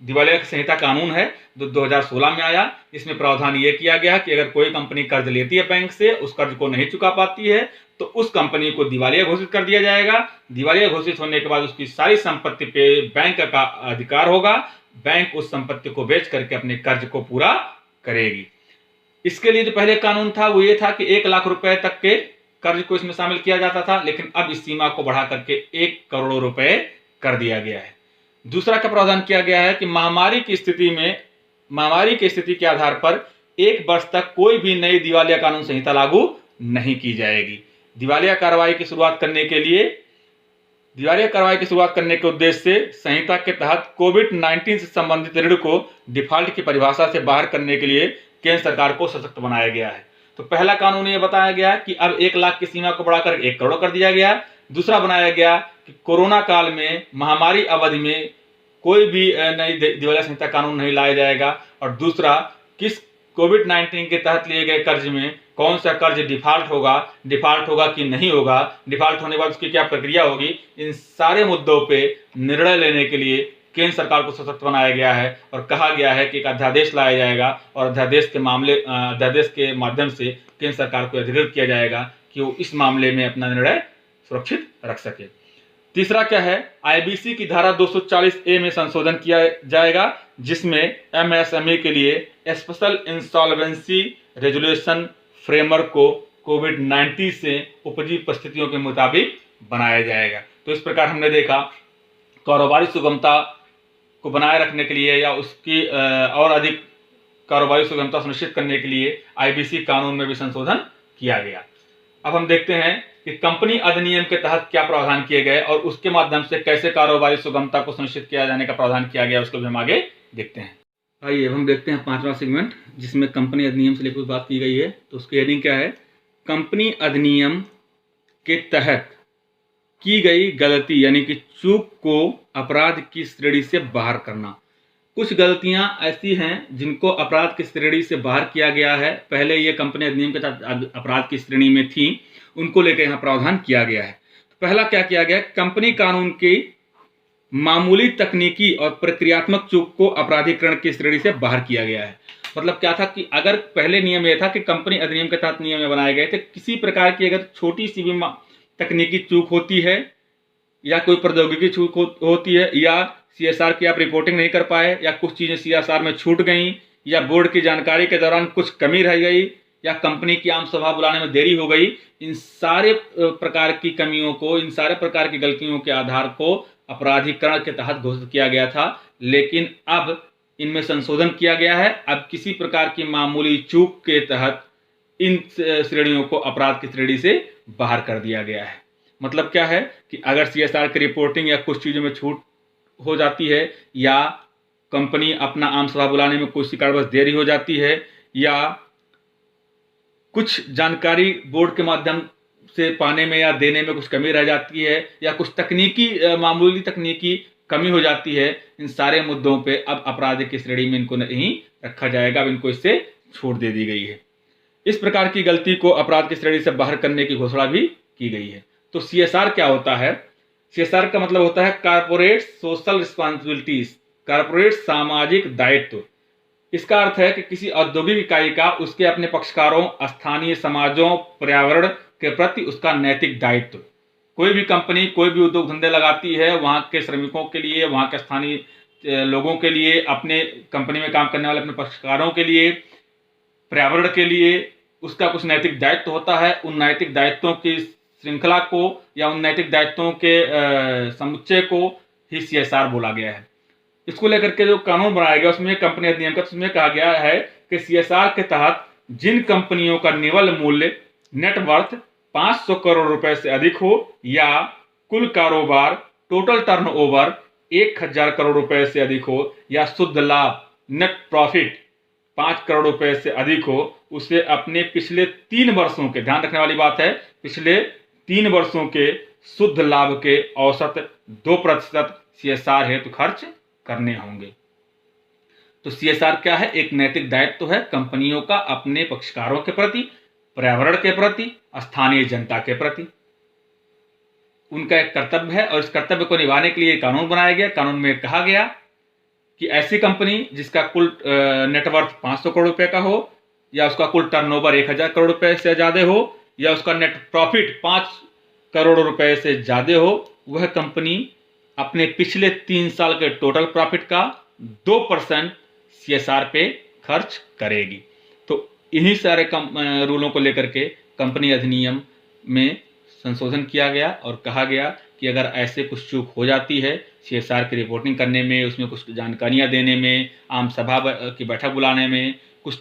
दिवालिया संहिता कानून है जो 2016 में आया। इसमें प्रावधान ये किया गया कि अगर कोई कंपनी कर्ज लेती है बैंक से, उस कर्ज को नहीं चुका पाती है, तो उस कंपनी को दिवालिया घोषित कर दिया जाएगा। दिवालिया घोषित होने के बाद उसकी सारी संपत्ति पे बैंक का अधिकार होगा। बैंक उस संपत्ति को बेच करके अपने कर्ज को पूरा करेगी। इसके लिए जो पहले कानून था वो ये था कि 1 लाख रुपए तक के कर्ज को इसमें शामिल किया जाता था, लेकिन अब इस सीमा को बढ़ा करके 1 करोड़ रुपए कर दिया गया है। दूसरा का प्रावधान किया गया है कि महामारी की स्थिति के आधार पर 1 वर्ष तक कोई भी नई दिवालिया कानून संहिता लागू नहीं की जाएगी। दिवालिया कार्रवाई की शुरुआत करने के उद्देश्य से संहिता के तहत कोविड-19 से संबंधित ऋण को डिफॉल्ट की परिभाषा से बाहर करने के लिए केंद्र सरकार को सशक्त बनाया गया है। तो पहला कानून ये बताया गया कि अब 1 लाख की सीमा को बढ़ाकर 1 करोड़ कर दिया गया। दूसरा बनाया गया कि कोरोना काल में, महामारी अवधि में कोई भी नई दिवालिया संहिता कानून नहीं लाया जाएगा। और दूसरा, किस कोविड-19 के तहत लिए गए कर्ज में कौन सा कर्ज डिफॉल्ट होगा कि नहीं होगा, डिफॉल्ट होने के बाद उसकी क्या प्रक्रिया होगी, इन सारे मुद्दों पे निर्णय लेने के लिए केंद्र सरकार को सशक्त बनाया गया है। और कहा गया है कि एक अध्यादेश लाया जाएगा और अध्यादेश के माध्यम से केंद्र सरकार को अधिकृत किया जाएगा कि वो इस मामले में अपना निर्णय सुरक्षित रख सके। तीसरा क्या है, आईबीसी की धारा 240A में संशोधन किया जाएगा, जिसमें एमएसएमई के लिए स्पेशल इंसॉल्वेंसी रेजुलेशन फ्रेमवर्क को कोविड-19 से उपजी परिस्थितियों के मुताबिक बनाया जाएगा। तो इस प्रकार हमने देखा कारोबारी सुगमता को बनाए रखने के लिए या उसकी और अधिक कारोबारी सुगमता सुनिश्चित करने के लिए आईबीसी कानून में भी संशोधन किया गया। अब हम देखते हैं कि कंपनी अधिनियम के तहत क्या प्रावधान किए गए और उसके माध्यम से कैसे कारोबारी सुगमता को सुनिश्चित किया जाने का प्रावधान किया गया, उसको भी हम आगे देखते हैं। आइए हम देखते हैं 5वां सेगमेंट, जिसमें कंपनी अधिनियम से लेकर बात की गई है। तो उसकी हेडिंग क्या है, कंपनी अधिनियम के तहत की गई गलती यानी कि चूक को अपराध की श्रेणी से बाहर करना। कुछ गलतियां ऐसी हैं जिनको अपराध की श्रेणी से बाहर किया गया है। पहले ये कंपनी अधिनियम के तहत अपराध की श्रेणी में थी, उनको लेकर यहाँ प्रावधान किया गया है। तो पहला क्या किया गया, कंपनी कानून की मामूली तकनीकी और प्रक्रियात्मक चूक को अपराधीकरण की श्रेणी से बाहर किया गया है। मतलब क्या था कि अगर पहले नियम यह था कि कंपनी अधिनियम के तहत नियम बनाए गए थे, किसी प्रकार की अगर छोटी सी भी तकनीकी चूक होती है या कोई प्रौद्योगिकी चूक होती है या सीएसआर की आप रिपोर्टिंग नहीं कर पाए या कुछ चीज़ें सीएसआर में छूट गई या बोर्ड की जानकारी के दौरान कुछ कमी रह गई या कंपनी की आम सभा बुलाने में देरी हो गई, इन सारे प्रकार की कमियों को, इन सारे प्रकार की गलतियों के आधार को अपराधीकरण के तहत घोषित किया गया था। लेकिन अब इनमें संशोधन किया गया है। अब किसी प्रकार की मामूली चूक के तहत इन श्रेणियों को अपराध की श्रेणी से बाहर कर दिया गया है। मतलब क्या है कि अगर सीएसआर की रिपोर्टिंग या कुछ चीज़ों में छूट हो जाती है या कंपनी अपना आम सभा बुलाने में कुछ कारणवश देरी हो जाती है या कुछ जानकारी बोर्ड के माध्यम से पाने में या देने में कुछ कमी रह जाती है या कुछ मामूली तकनीकी कमी हो जाती है, इन सारे मुद्दों पे अब अपराध की श्रेणी में इनको नहीं रखा जाएगा। अब इनको इससे छूट दे दी गई है। इस प्रकार की गलती को अपराध की श्रेणी से बाहर करने की घोषणा भी की गई है। तो सीएसआर क्या होता है? सीएसआर का मतलब होता है कारपोरेट सोशल रिस्पॉन्सिबिलिटीज, कारपोरेट सामाजिक दायित्व। इसका अर्थ है कि किसी औद्योगिक इकाई का उसके अपने पक्षकारों, स्थानीय समाजों, पर्यावरण के प्रति उसका नैतिक दायित्व। कोई भी कंपनी कोई भी उद्योग धंधे लगाती है, वहाँ के श्रमिकों के लिए, वहाँ के स्थानीय लोगों के लिए, अपने कंपनी में काम करने वाले अपने पक्षकारों के लिए, पर्यावरण के लिए उसका कुछ नैतिक दायित्व होता है। उन नैतिक दायित्वों की श्रृंखला को या उन नैतिक दायित्वों के समुच्चय को ही सीएसआर बोला गया है। इसको लेकर के जो कानून बनाया गया उसमें कंपनी अधिनियम का उसमें कहा गया है कि सीएसआर के तहत जिन कंपनियों का निवल मूल्य नेटवर्थ 500 करोड़ रुपए से अधिक हो या कुल कारोबार टोटल टर्नओवर 1000 करोड़ रुपए से अधिक हो या शुद्ध लाभ नेट प्रॉफिट 5 करोड़ रुपए से अधिक हो, उसे अपने पिछले 3 वर्षों के, ध्यान रखने वाली बात है, पिछले 3 वर्षों के शुद्ध लाभ के औसत 2% सीएसआर हेतु खर्च करने होंगे। तो CSR क्या है? एक नैतिक दायित्व है कंपनियों का अपने पक्षकारों के प्रति, पर्यावरण के प्रति, स्थानीय जनता के प्रति। उनका एक कर्तव्य है और इस कर्तव्य को निभाने के लिए कानून बनाया गया। कानून में कहा गया कि ऐसी कंपनी जिसका कुल नेटवर्थ 500 करोड़ रुपए का हो, या उसका कुल टर्नओवर 1000 करोड़ रुपए से ज्यादा हो, या उसका नेट प्रॉफिट 5 करोड़ रुपए से ज्यादा हो, वह कंपनी अपने पिछले 3 साल के टोटल प्रॉफिट का 2% CSR पे खर्च करेगी। तो इन्हीं सारे रूलों को लेकर के कंपनी अधिनियम में संशोधन किया गया और कहा गया कि अगर ऐसे कुछ चूक हो जाती है CSR की रिपोर्टिंग करने में, उसमें कुछ जानकारियां देने में, आम सभा की बैठक बुलाने में, कुछ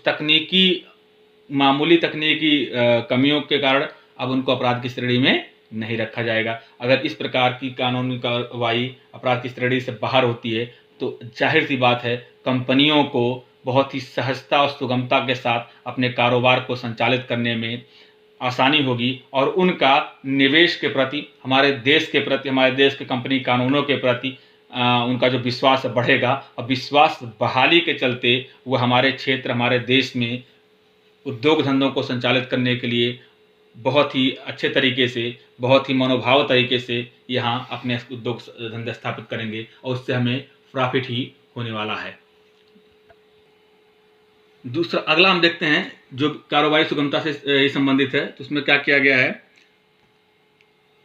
मामूली तकनीकी कमियों के कारण अब उनको अपराध की श्रेणी में नहीं रखा जाएगा। अगर इस प्रकार की कानूनी कार्रवाई अपराध की श्रेणी से बाहर होती है तो जाहिर सी बात है कंपनियों को बहुत ही सहजता और सुगमता के साथ अपने कारोबार को संचालित करने में आसानी होगी और उनका निवेश के प्रति, हमारे देश के प्रति, हमारे देश के कंपनी कानूनों के प्रति उनका जो विश्वास बढ़ेगा और विश्वास बहाली के चलते वह हमारे क्षेत्र, हमारे देश में उद्योग धंधों को संचालित करने के लिए बहुत ही अच्छे तरीके से, बहुत ही मनोभाव तरीके से यहाँ अपने उद्योग धंधे स्थापित करेंगे और उससे हमें प्रॉफिट ही होने वाला है। दूसरा, अगला हम देखते हैं जो कारोबारी सुगमता से संबंधित है, तो उसमें क्या किया गया है?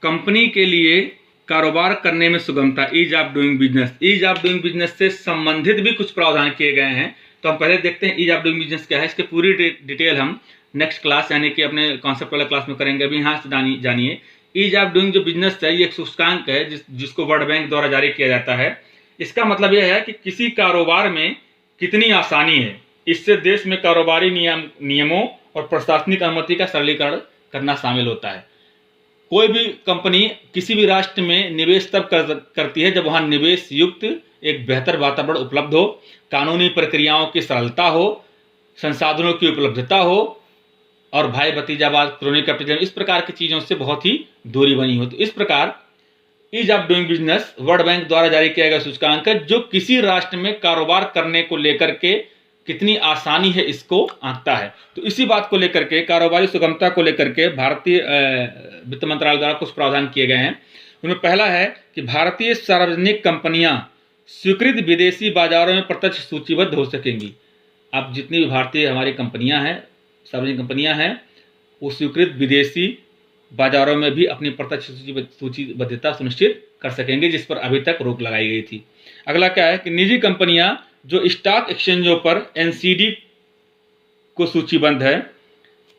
कंपनी के लिए कारोबार करने में सुगमता, ease of doing business. Ease of doing business से संबंधित भी कुछ प्रावधान किए गए हैं। तो हम पहले देखते हैं ईज ऑफ डूइंग बिजनेस क्या है। इसके पूरी डिटेल हम नेक्स्ट क्लास यानी कि अपने कॉन्सेप्ट वाला क्लास में करेंगे। अभी यहाँ से जानिए ईज ऑफ डूइंग जो बिजनेस है, ये एक सूचकांक है जिसको वर्ल्ड बैंक द्वारा जारी किया जाता है। इसका मतलब यह है कि किसी कारोबार में कितनी आसानी है। इससे देश में कारोबारी नियमों और प्रशासनिक अनुमति का सरलीकरण करना शामिल होता है। कोई भी कंपनी किसी भी राष्ट्र में निवेश तब करती है जब वहां निवेश युक्त एक बेहतर वातावरण उपलब्ध हो, कानूनी प्रक्रियाओं की सरलता हो, संसाधनों की उपलब्धता हो और भाई भतीजावाद, क्रोनी कैपिटलिज्म, इस प्रकार की चीजों से बहुत ही दूरी बनी हो। तो इस प्रकार ease of doing business world bank द्वारा जारी किया गया सूचकांक है जो किसी राष्ट्र में कारोबार करने को लेकर के कितनी आसानी है इसको आंकता है। तो इसी बात को लेकर के, कारोबारी सुगमता को लेकर के भारतीय वित्त मंत्रालय द्वारा कुछ प्रावधान किए गए हैं। उनमें पहला है कि भारतीय सार्वजनिक कंपनियां स्वीकृत विदेशी बाजारों में प्रत्यक्ष सूचीबद्ध हो सकेंगी। अब जितनी भी भारतीय हमारी कंपनियां हैं, सार्वजनिक कंपनियां हैं, वो स्वीकृत विदेशी बाजारों में भी अपनी प्रत्यक्ष सूचीबद्धता सुनिश्चित कर सकेंगे, जिस पर अभी तक रोक लगाई गई थी। अगला क्या है कि निजी कंपनियां जो स्टॉक एक्सचेंजों पर NCD को सूचीबद्ध है,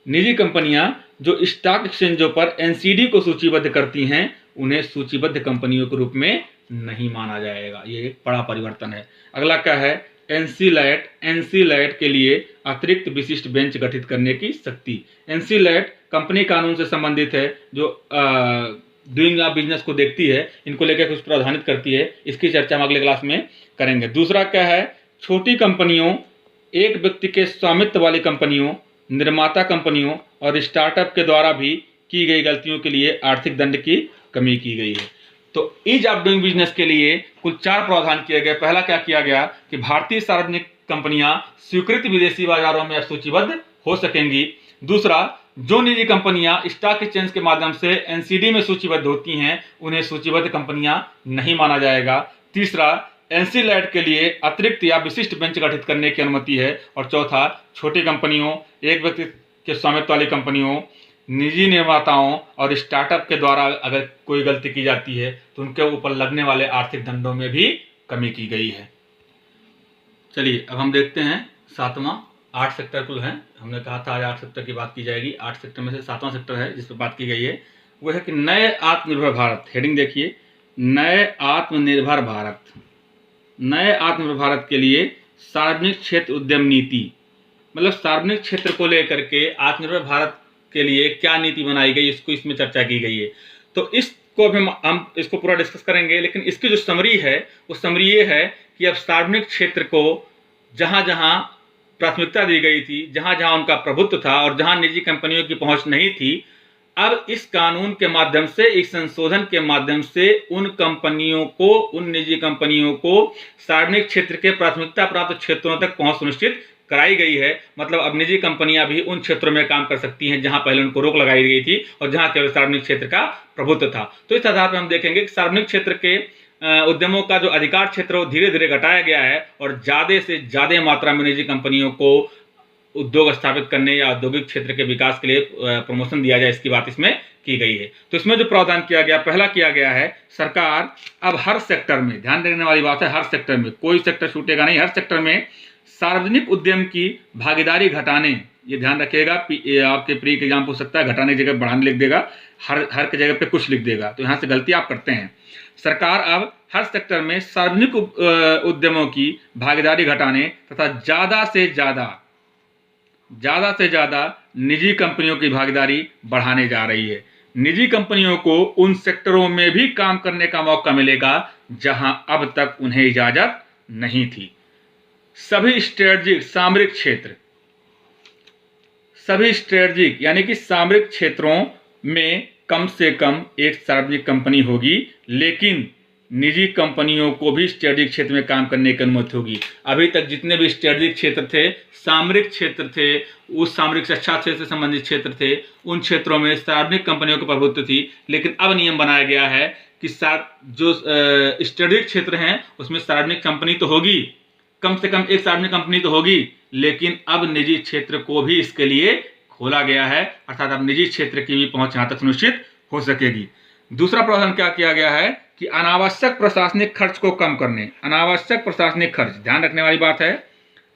निजी कंपनियां जो स्टॉक एक्सचेंजों पर NCD को सूचीबद्ध करती हैं, उन्हें सूचीबद्ध कंपनियों के रूप में नहीं माना जाएगा। ये एक बड़ा परिवर्तन है। अगला क्या है? NCLAT के लिए अतिरिक्त विशिष्ट बेंच गठित करने की शक्ति। NCLAT कंपनी कानून से संबंधित है जो डूइंग ऑफ बिजनेस को देखती है, इनको लेकर कुछ प्रावधानित करती है। इसकी चर्चा हम अगले क्लास में करेंगे। दूसरा क्या है? छोटी कंपनियों, एक व्यक्ति के स्वामित्व वाली कंपनियों, निर्माता कंपनियों और स्टार्टअप के द्वारा भी की गई गलतियों के लिए आर्थिक दंड की कमी की गई है। तो ईज ऑफ डूइंग बिजनेस के लिए कुल 4 प्रावधान किए गए। पहला क्या किया गया कि भारतीय सार्वजनिक कंपनियां स्वीकृत विदेशी बाजारों में सूचीबद्ध हो सकेंगी। दूसरा, जो निजी कंपनियां स्टॉक एक्सचेंज के माध्यम से NCD में सूचीबद्ध होती हैं, उन्हें सूचीबद्ध कंपनियां नहीं माना जाएगा। तीसरा, NCLAT के लिए अतिरिक्त या विशिष्ट बेंच गठित करने की अनुमति है। और चौथा, छोटी कंपनियों, एक व्यक्ति के स्वामित्व वाली कंपनियों, निजी निर्माताओं और स्टार्टअप के द्वारा अगर कोई गलती की जाती है तो उनके ऊपर लगने वाले आर्थिक दंडों में भी कमी की गई है। चलिए अब हम देखते हैं 7वां। 8 सेक्टर कुल हैं। हमने कहा था आज 8 सेक्टर की बात की जाएगी। 8 सेक्टर में से 7वां सेक्टर है जिस पर बात की गई है, वो है कि नए आत्मनिर्भर भारत। हेडिंग देखिए, नए आत्मनिर्भर भारत। नए आत्मनिर्भर भारत के लिए सार्वजनिक क्षेत्र उद्यम नीति, मतलब सार्वजनिक क्षेत्र को लेकर के आत्मनिर्भर भारत के लिए क्या नीति बनाई गई, इसको इसमें चर्चा की गई है। तो इसको भी हम इसको पूरा डिस्कस करेंगे, लेकिन इसकी जो समरी है वो समरी ये है कि अब सार्वजनिक क्षेत्र को जहां जहां प्राथमिकता दी गई थी, जहां जहां उनका प्रभुत्व था और जहां निजी कंपनियों की पहुंच नहीं थी, अब इस कानून के माध्यम से, इस संशोधन के माध्यम से उन कंपनियों को, उन निजी कंपनियों को सार्वजनिक क्षेत्र के प्राथमिकता प्राप्त क्षेत्रों तक पहुंच सुनिश्चित कराई गई है। मतलब अब निजी कंपनियां भी उन क्षेत्रों में काम कर सकती हैं जहां पहले उनको रोक लगाई गई थी और जहां केवल सार्वजनिक क्षेत्र का प्रभुत्व था। तो इस आधार पर हम देखेंगे कि सार्वजनिक क्षेत्र के उद्यमों का जो अधिकार क्षेत्र वो धीरे धीरे घटाया गया है और ज्यादा से ज्यादा मात्रा में निजी कंपनियों को उद्योग स्थापित करने या औद्योगिक क्षेत्र के विकास के लिए प्रमोशन दिया जाए, इसकी बात इसमें की गई है। तो इसमें जो प्रावधान किया गया, पहला किया गया है, सरकार अब हर सेक्टर में, ध्यान देने वाली बात है, हर सेक्टर में, कोई सेक्टर छूटेगा नहीं, हर सेक्टर में सार्वजनिक उद्यम की भागीदारी घटाने, ये ध्यान रखिएगा, आपके प्री एग्जाम पूछ सकता है, घटाने की जगह बढ़ाने लिख देगा, हर की जगह पे कुछ लिख देगा, तो यहाँ से गलती आप करते हैं। सरकार अब हर सेक्टर में सार्वजनिक उद्यमों की भागीदारी घटाने तथा ज़्यादा से ज़्यादा निजी कंपनियों की भागीदारी बढ़ाने जा रही है। निजी कंपनियों को उन सेक्टरों में भी काम करने का मौका मिलेगा जहां अब तक उन्हें इजाज़त नहीं थी। सभी स्ट्रेटजिक यानी कि सामरिक क्षेत्रों में कम से कम एक सार्वजनिक कंपनी होगी, लेकिन निजी कंपनियों को भी स्ट्रेटजिक क्षेत्र में काम करने की अनुमति होगी। अभी तक जितने भी स्ट्रेटजिक क्षेत्र थे, सामरिक क्षेत्र थे, उस सामरिक रक्षा क्षेत्र से संबंधित क्षेत्र थे, उन क्षेत्रों में सार्वजनिक कंपनियों की प्रभुत्व थी। लेकिन अब नियम बनाया गया है कि जो स्ट्रेटजिक क्षेत्र हैं उसमें सार्वजनिक कंपनी तो होगी, कम से कम एक सार्वजनिक कंपनी तो होगी, लेकिन अब निजी क्षेत्र को भी इसके लिए खोला गया है, अर्थात अब निजी क्षेत्र की भी पहुंच यहां तक सुनिश्चित हो सकेगी। दूसरा प्रावधान क्या किया गया है कि अनावश्यक प्रशासनिक खर्च को कम करने, अनावश्यक प्रशासनिक खर्च, ध्यान रखने वाली बात है,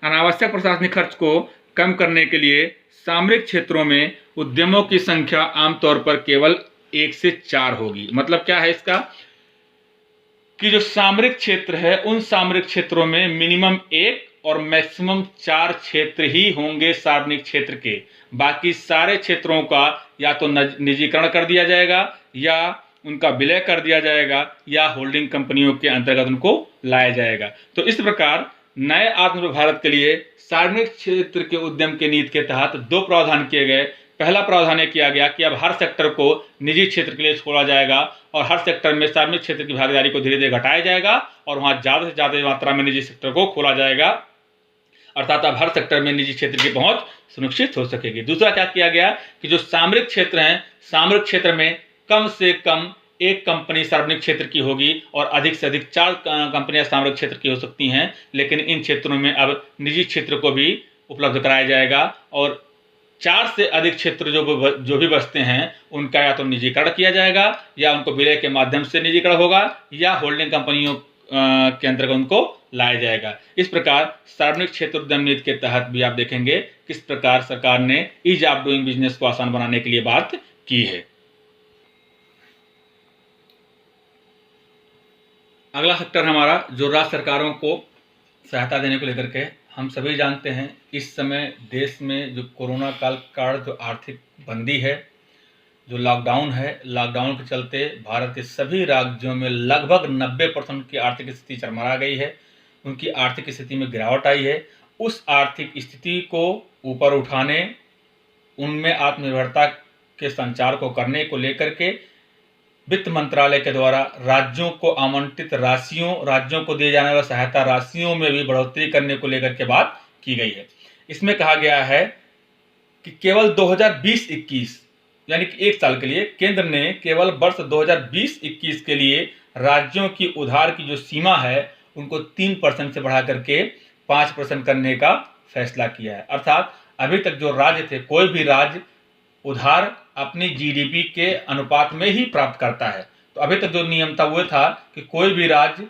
अनावश्यक प्रशासनिक खर्च को कम करने के लिए सामरिक क्षेत्रों में उद्यमों की संख्या आमतौर पर केवल 1 से 4 होगी। मतलब क्या है इसका कि जो सामरिक क्षेत्र है उन सामरिक क्षेत्रों में मिनिमम 1 और मैक्सिमम 4 क्षेत्र ही होंगे सार्वजनिक क्षेत्र के। बाकी सारे क्षेत्रों का या तो निजीकरण कर दिया जाएगा या उनका विलय कर दिया जाएगा या होल्डिंग कंपनियों के अंतर्गत उनको लाया जाएगा। तो इस प्रकार नए आत्मनिर्भर भारत के लिए सार्वजनिक क्षेत्र के उद्यम के नीति के तहत 2 प्रावधान किए गए। पहला प्रावधान यह किया गया कि अब हर सेक्टर को निजी क्षेत्र के लिए छोड़ा जाएगा और हर सेक्टर में सार्वजनिक क्षेत्र की भागीदारी को धीरे धीरे घटाया जाएगा और वहां ज्यादा से ज्यादा मात्रा में निजी सेक्टर को खोला जाएगा, अर्थात अब हर सेक्टर में निजी क्षेत्र की पहुंच सुनिश्चित हो सकेगी। दूसरा क्या किया गया कि जो सामरिक क्षेत्र हैं, सामरिक क्षेत्र में कम से कम 1 कंपनी सार्वजनिक क्षेत्र की होगी और अधिक से अधिक 4 कंपनियां सामरिक क्षेत्र की हो सकती हैं, लेकिन इन क्षेत्रों में अब निजी क्षेत्र को भी उपलब्ध कराया जाएगा और 4 से अधिक क्षेत्र जो भी बचते हैं उनका या तो निजीकरण किया जाएगा या उनको विलय के माध्यम से निजीकरण होगा या होल्डिंग कंपनियों के अंतर्गत उनको लाया जाएगा। इस प्रकार सार्वजनिक क्षेत्र उद्यम नीति के तहत भी आप देखेंगे किस प्रकार सरकार ने ईज ऑफ डूइंग बिजनेस को आसान बनाने के लिए बात की है। अगला सेक्टर हमारा जो राज्य सरकारों को सहायता देने को लेकर के, हम सभी जानते हैं इस समय देश में जो कोरोना काल का जो आर्थिक बंदी है, जो लॉकडाउन है, लॉकडाउन के चलते भारत के सभी राज्यों में लगभग 90% की आर्थिक स्थिति चरमरा गई है, उनकी आर्थिक स्थिति में गिरावट आई है। उस आर्थिक स्थिति को ऊपर उठाने, उनमें आत्मनिर्भरता के संचार को करने को लेकर के वित्त मंत्रालय के द्वारा राज्यों को आवंटित राशियों, राज्यों को दिए जाने वाली सहायता राशियों में भी बढ़ोतरी करने को लेकर के बात की गई है। इसमें कहा गया है कि केवल 2020-21 यानी कि 1 साल के लिए केंद्र ने केवल वर्ष 2020-21 के लिए राज्यों की उधार की जो सीमा है उनको 3% से बढ़ा करके 5% करने का फैसला किया है। अर्थात अभी तक जो राज्य थे, कोई भी राज्य उधार अपनी जीडीपी के अनुपात में ही प्राप्त करता है। तो अभी तक जो नियम था वो था कि कोई भी राज्य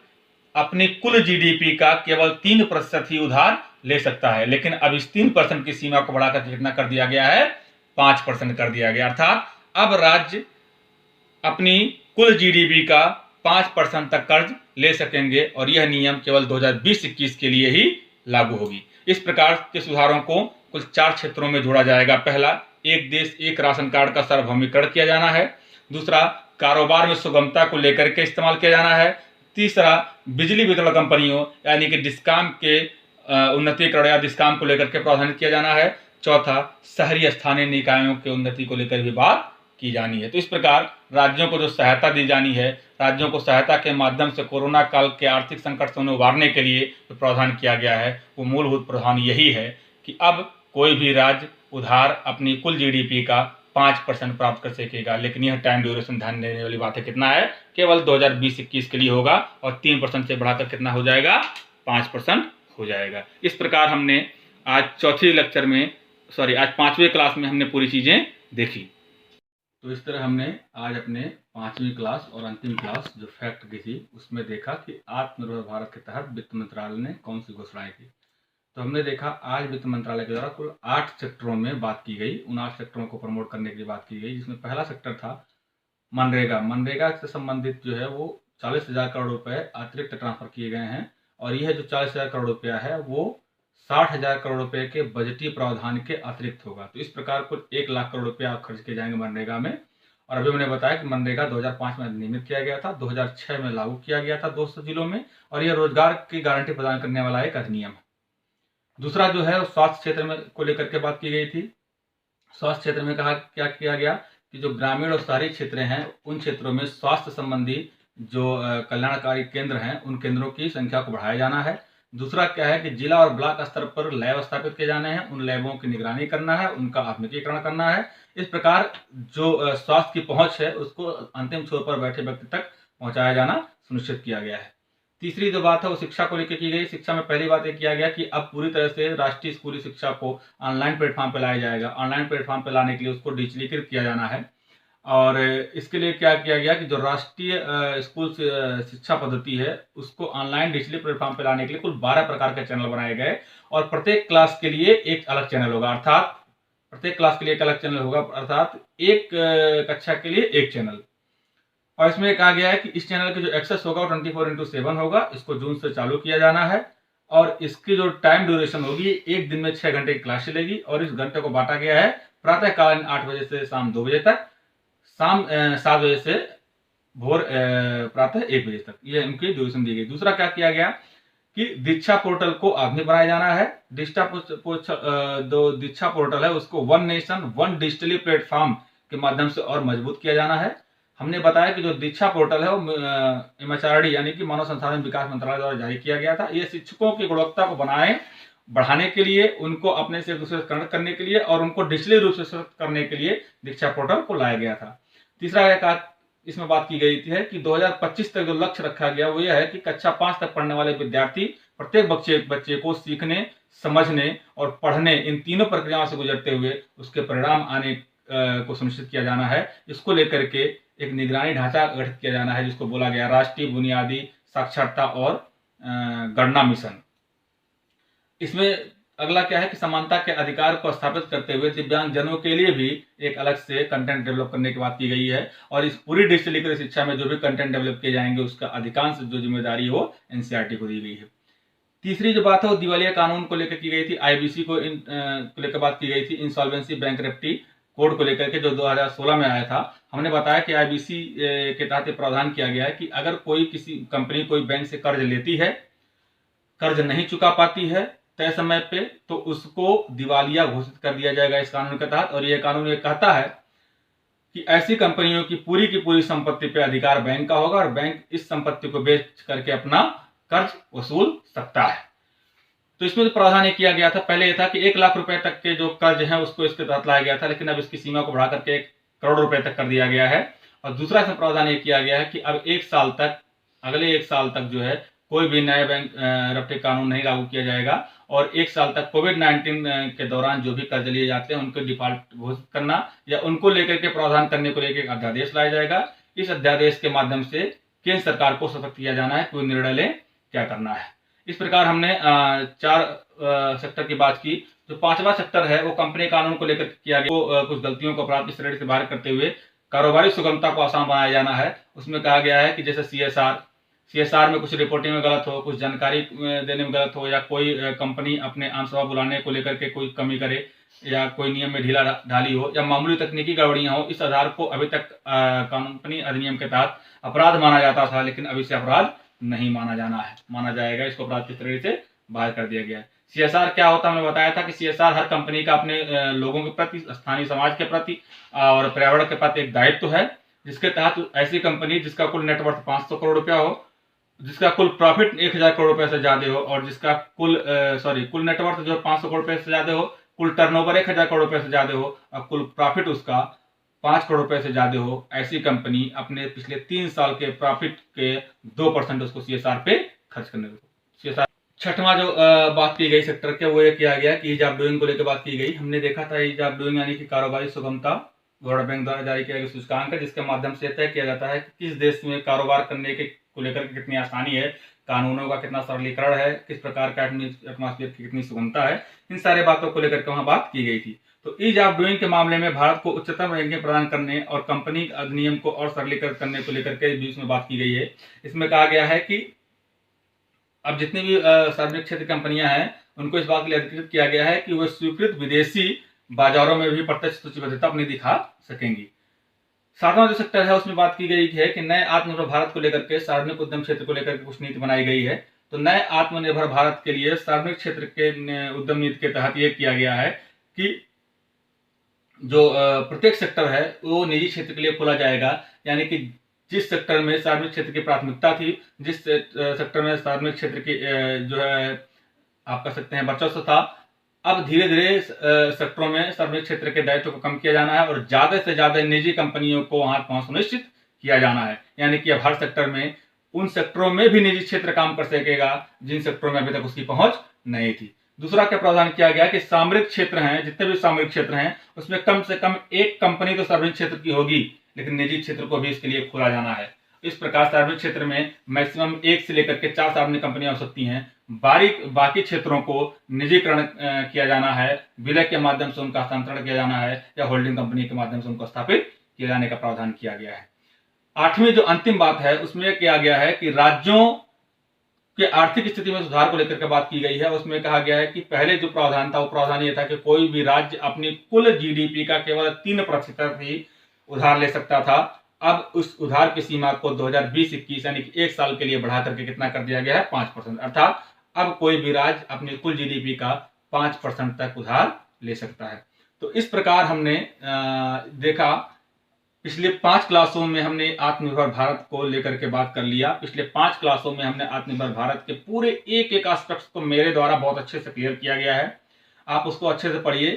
अपनी कुल जीडीपी का केवल 3% ही उधार ले सकता है, लेकिन अब इस 3% की सीमा को बढ़ाकर कितना कर दिया गया है, 5% कर दिया गया। अर्थात अब राज्य अपनी कुल जीडीपी का 5% तक कर्ज ले सकेंगे और यह नियम केवल 2020-21 के लिए ही लागू होगी। इस प्रकार के सुधारों को कुल 4 क्षेत्रों में जोड़ा जाएगा। पहला, एक देश एक राशन कार्ड का सार्वभौमिकरण किया जाना है। दूसरा, कारोबार में सुगमता को लेकर के इस्तेमाल किया जाना है। तीसरा, बिजली वितरण कंपनियों यानी कि डिस्काम के उन्नतीकरण या डिस्काम को लेकर के प्रावधान किया जाना है। चौथा, शहरी स्थानीय निकायों के उन्नति को लेकर भी बात की जानी है। तो इस प्रकार राज्यों को जो सहायता दी जानी है, राज्यों को सहायता के माध्यम से कोरोना काल के आर्थिक संकट से उन्हें उबारने के लिए जो प्रावधान किया गया है वो मूलभूत प्रावधान यही है कि अब कोई भी राज्य उधार अपनी कुल GDP का 5% प्राप्त कर सकेगा, लेकिन यह टाइम ड्यूरेशन ध्यान देने वाली बात है। कितना है? केवल 2020-21 के लिए होगा और 3% से बढ़ाकर कितना हो जाएगा? 5% हो जाएगा। इस प्रकार हमने आज आज 5वीं क्लास में हमने पूरी चीज़ें देखी। तो इस तरह हमने आज अपने 5वीं क्लास और अंतिम क्लास जो फैक्ट की थी उसमें देखा कि आत्मनिर्भर भारत के तहत वित्त मंत्रालय ने कौन सी घोषणाएं की। तो हमने देखा आज वित्त मंत्रालय के द्वारा कुल 8 सेक्टरों में बात की गई। उन 8 सेक्टरों को प्रमोट करने की बात की गई, जिसमें पहला सेक्टर था मनरेगा। मनरेगा से संबंधित जो है वो 40,000 करोड़ रुपए अतिरिक्त ट्रांसफर किए गए हैं और यह जो 40,000 करोड़ रुपया है वो 60,000 करोड़ रुपए के बजटीय प्रावधान के अतिरिक्त होगा। तो इस प्रकार कुल 1 लाख करोड़ रुपया खर्च किए जाएंगे मनरेगा में। और अभी मैंने बताया कि मनरेगा 2005 में नियमित किया गया था, 2006 में लागू किया गया था 200 जिलों में, और यह रोजगार की गारंटी प्रदान करने वाला एक अधिनियम है। दूसरा जो है स्वास्थ्य क्षेत्र में को लेकर के बात की गई थी। स्वास्थ्य क्षेत्र में कहा क्या किया गया कि जो ग्रामीण और शहरी क्षेत्र हैं उन क्षेत्रों में स्वास्थ्य संबंधी जो कल्याणकारी केंद्र हैं उन केंद्रों की संख्या को बढ़ाया जाना है। दूसरा क्या है कि जिला और ब्लॉक स्तर पर लैब स्थापित किए जाने हैं, उन लैबों की निगरानी करना है, उनका आधुनिकीकरण करना है। इस प्रकार जो स्वास्थ्य की पहुंच है उसको अंतिम छोर पर बैठे व्यक्ति तक पहुंचाया जाना सुनिश्चित किया गया है। तीसरी जो बात है वो शिक्षा को लेकर की गई। शिक्षा में पहली बात ये किया गया कि अब पूरी तरह से राष्ट्रीय स्कूली शिक्षा को ऑनलाइन प्लेटफॉर्म पर लाया जाएगा। ऑनलाइन प्लेटफॉर्म पर लाने के लिए उसको डिजिटलीकृत किया जाना है और इसके लिए क्या किया गया कि जो राष्ट्रीय स्कूल शिक्षा पद्धति है उसको ऑनलाइन डिजिटली प्लेटफॉर्म पर लाने के लिए कुल 12 प्रकार के चैनल बनाए गए और प्रत्येक क्लास के लिए एक अलग चैनल होगा, अर्थात प्रत्येक क्लास के लिए एक अलग चैनल होगा, अर्थात एक कक्षा के लिए एक चैनल। और इसमें कहा गया है कि इस चैनल का जो एक्सेस होगा वो 24/7 होगा। इसको जून से चालू किया जाना है और इसकी जो टाइम ड्यूरेशन होगी एक दिन में 6 घंटे की क्लास चलेगी और इस घंटे को बांटा गया है प्रातःकालीन 8 बजे से शाम 2 बजे तक, शाम 7 बजे से भोर प्रातः 1 बजे तक, ये इनकी ड्यूरेशन दी गई। दूसरा क्या किया गया कि दीक्षा पोर्टल को आधुनिक बनाया जाना है। दीक्षा पोर्टल है उसको one nation one digitally platform के माध्यम से और मजबूत किया जाना है। हमने बताया कि जो दीक्षा पोर्टल है वो MHRD यानी कि मानव संसाधन विकास मंत्रालय द्वारा जारी किया गया था। ये शिक्षकों की गुणवत्ता को बढ़ाने के लिए, उनको अपने से एक दूसरे से कनेक्ट करने के लिए और उनको डिजिटली रूप से सशक्त करने के लिए दीक्षा पोर्टल को लाया गया था। तीसरा इसमें बात की गई थी कि 2025 तक जो लक्ष्य रखा गया वो यह है कि कक्षा 5 तक पढ़ने वाले विद्यार्थी प्रत्येक बच्चे को सीखने, समझने और पढ़ने इन तीनों प्रक्रियाओं से गुजरते हुए उसके परिणाम आने को सुनिश्चित किया जाना है। इसको लेकर के एक निगरानी ढांचा गठित किया जाना है जिसको बोला गया राष्ट्रीय बुनियादी साक्षरता और गणना मिशन। इसमें अगला क्या है कि समानता के अधिकार को स्थापित करते हुए दिव्यांगजनों के लिए भी एक अलग से कंटेंट डेवलप करने की बात की गई है और इस पूरी डिजिटलीकृत शिक्षा में जो भी कंटेंट डेवलप किए जाएंगे उसका अधिकांश जो जिम्मेदारी हो NCERT को दी गई है। तीसरी जो बात है वो दिवालिया कानून को लेकर की गई थी। IBC को लेकर बात की गई थी, इंसॉल्वेंसी बैंकरप्टी कोड को लेकर के, जो 2016 में आया था। हमने बताया कि IBC के तहत प्रावधान किया गया है कि अगर कोई किसी कंपनी कोई बैंक से कर्ज लेती है, कर्ज नहीं चुका पाती है तय समय पे, तो उसको दिवालिया घोषित कर दिया जाएगा इस कानून के तहत। और यह कानून ये कहता है कि ऐसी कंपनियों की पूरी संपत्ति पे अधिकार बैंक का होगा और बैंक इस संपत्ति को बेच करके अपना कर्ज वसूल सकता है। तो इसमें जो प्रावधान किया गया था, पहले यह था कि 1 लाख रुपए तक के जो कर्ज हैं उसको इसके तहत लाया गया था, लेकिन अब इसकी सीमा को बढ़ा करके 1 करोड़ रुपए तक कर दिया गया है। और दूसरा इसमें प्रावधान ये किया गया है कि अब अगले 1 साल तक जो है कोई भी नया बैंक रफ्ते कानून नहीं लागू किया जाएगा और 1 साल तक कोविड-19 के दौरान जो भी कर्ज लिए जाते हैं उनको डिफॉल्ट घोषित करना या उनको लेकर के प्रावधान करने को लेकर अध्यादेश लाया जाएगा। इस अध्यादेश के माध्यम से केंद्र सरकार को सशक्त किया जाना है, कोई निर्णय ले क्या करना है। इस प्रकार हमने 4 सेक्टर की बात की। जो 5वां सेक्टर है वो कंपनी कानून को लेकर किया गया। कुछ गलतियों को अपराध की श्रेणी से बाहर करते हुए कारोबारी सुगमता को आसान बनाया जाना है। उसमें कहा गया है कि जैसे CSR में कुछ रिपोर्टिंग में गलत हो, कुछ जानकारी देने में गलत हो, या कोई कंपनी अपने आम सभा बुलाने को लेकर के कोई कमी करे, या कोई नियम में ढीला ढाली हो, या मामूली तकनीकी गड़बड़ियां हो, इस आधार को अभी तक कंपनी अधिनियम के तहत अपराध माना जाता था, लेकिन अभी से अपराध नहीं माना जाएगा। इसको अपराध की श्रेणी से बाहर कर दिया गया है। CSR क्या होता है, हमने बताया था कि CSR हर कंपनी का अपने लोगों के प्रति, स्थानीय समाज के प्रति और पर्यावरण के प्रति एक दायित्व है, जिसके तहत ऐसी कंपनी जिसका कुल नेटवर्थ 500 करोड़ रुपया हो, जिसका कुल प्रॉफिट 1000 करोड़ रुपए से ज्यादा हो, और जिसका कुल नेटवर्थ जो 500 करोड़ रुपए से ज्यादा हो, कुल टर्नओवर 1000 करोड़ रुपए से ज्यादा हो, और कुल प्रॉफिट उसका 5 करोड़ रुपए से ज्यादा हो, ऐसी कंपनी अपने पिछले 3 साल के प्रॉफिट के 2% उसको CSR पे खर्च करने को। CSR छठवां जो बात की गई सेक्टर के, वो ये किया गया कि ईज ऑफ डूइंग को लेकर बात की गई। हमने देखा था ईज ऑफ डूइंग यानी कि कारोबारी सुगमता वर्ल्ड बैंक द्वारा जारी किया गया सूचकांक है, जिसके माध्यम से तय किया जाता है कि किस देश में कारोबार करने के को लेकर के कितनी आसानी है, कानूनों का कितना सरलीकरण है, किस प्रकार का एटमॉस्फेयर की कितनी सुगमता है, इन सारे बातों को लेकर के वहां बात की गई थी। तो ईज ऑफ डूइंग के मामले में भारत को उच्चतम रैंकिंग प्रदान करने और कंपनी अधिनियम को और सरलीकृत करने को लेकर के बीच में बात की गई है। इसमें कहा गया है कि अब जितनी भी सार्वजनिक क्षेत्र कंपनियां हैं, उनको इस बात के लिए अधिकृत किया गया है कि वह स्वीकृत विदेशी बाजारों में भी प्रत्यक्ष सूचीबद्धता अपनी दिखा सकेंगी। सातवां जो सेक्टर है उसमें बात की गई है कि नए आत्मनिर्भर भारत को लेकर के सार्वजनिक उद्यम क्षेत्र को लेकर के कुछ नीति बनाई गई है। तो नए आत्मनिर्भर भारत के लिए सार्वजनिक क्षेत्र के उद्यम नीति के तहत यह किया गया है कि जो प्रत्येक सेक्टर है वो निजी क्षेत्र के लिए खोला जाएगा, यानी कि जिस सेक्टर में सार्वजनिक क्षेत्र की प्राथमिकता थी, जिस सेक्टर में सार्वजनिक क्षेत्र की जो है आप कह सकते हैं वर्चस्व था, अब धीरे धीरे सेक्टरों में सार्वजनिक क्षेत्र के दायित्व को कम किया जाना है और ज्यादा से ज्यादा निजी कंपनियों को वहां पहुंच सुनिश्चित किया जाना है। यानी कि अब हर सेक्टर में उन सेक्टरों में भी निजी क्षेत्र काम कर सकेगा जिन सेक्टरों में अभी तक उसकी पहुंच नहीं थी। दूसरा क्या प्रावधान किया गया कि सामरिक क्षेत्र हैं, जितने भी सामरिक क्षेत्र हैं उसमें कम से कम एक कंपनी तो सार्वजनिक क्षेत्र की होगी, लेकिन निजी क्षेत्र को भी इसके लिए खोला जाना है। इस प्रकार सार्वजनिक क्षेत्र में मैक्सिमम 1 से लेकर के 4 सार्वजनिक कंपनियां हो सकती हैं। बाकी क्षेत्रों को निजीकरण किया जाना है, विलय के माध्यम से उनका हस्तांतरण किया जाना है या होल्डिंग कंपनी के माध्यम से उनको स्थापित किए जाने का प्रावधान किया गया है। 8वीं जो अंतिम बात है उसमें किया गया है कि राज्यों के आर्थिक स्थिति में सुधार को लेकर के बात की गई है। उसमें कहा गया है कि पहले जो प्रावधान था वो प्रावधान ये था कि कोई भी राज्य अपनी कुल GDP का केवल 3% ही उधार ले सकता था। अब उस उधार की सीमा को 2020-21 यानी कि 1 साल के लिए बढ़ा करके कितना कर दिया गया है, 5%। अर्थात अब कोई भी राज्य अपनी कुल GDP का 5% तक उधार ले सकता है। तो इस प्रकार हमने देखा, पिछले 5 क्लासों में हमने आत्मनिर्भर भारत को लेकर के बात कर लिया। पिछले 5 क्लासों में हमने आत्मनिर्भर भारत के पूरे एक एक एस्पेक्ट्स को मेरे द्वारा बहुत अच्छे से क्लियर किया गया है। आप उसको अच्छे से पढ़िए,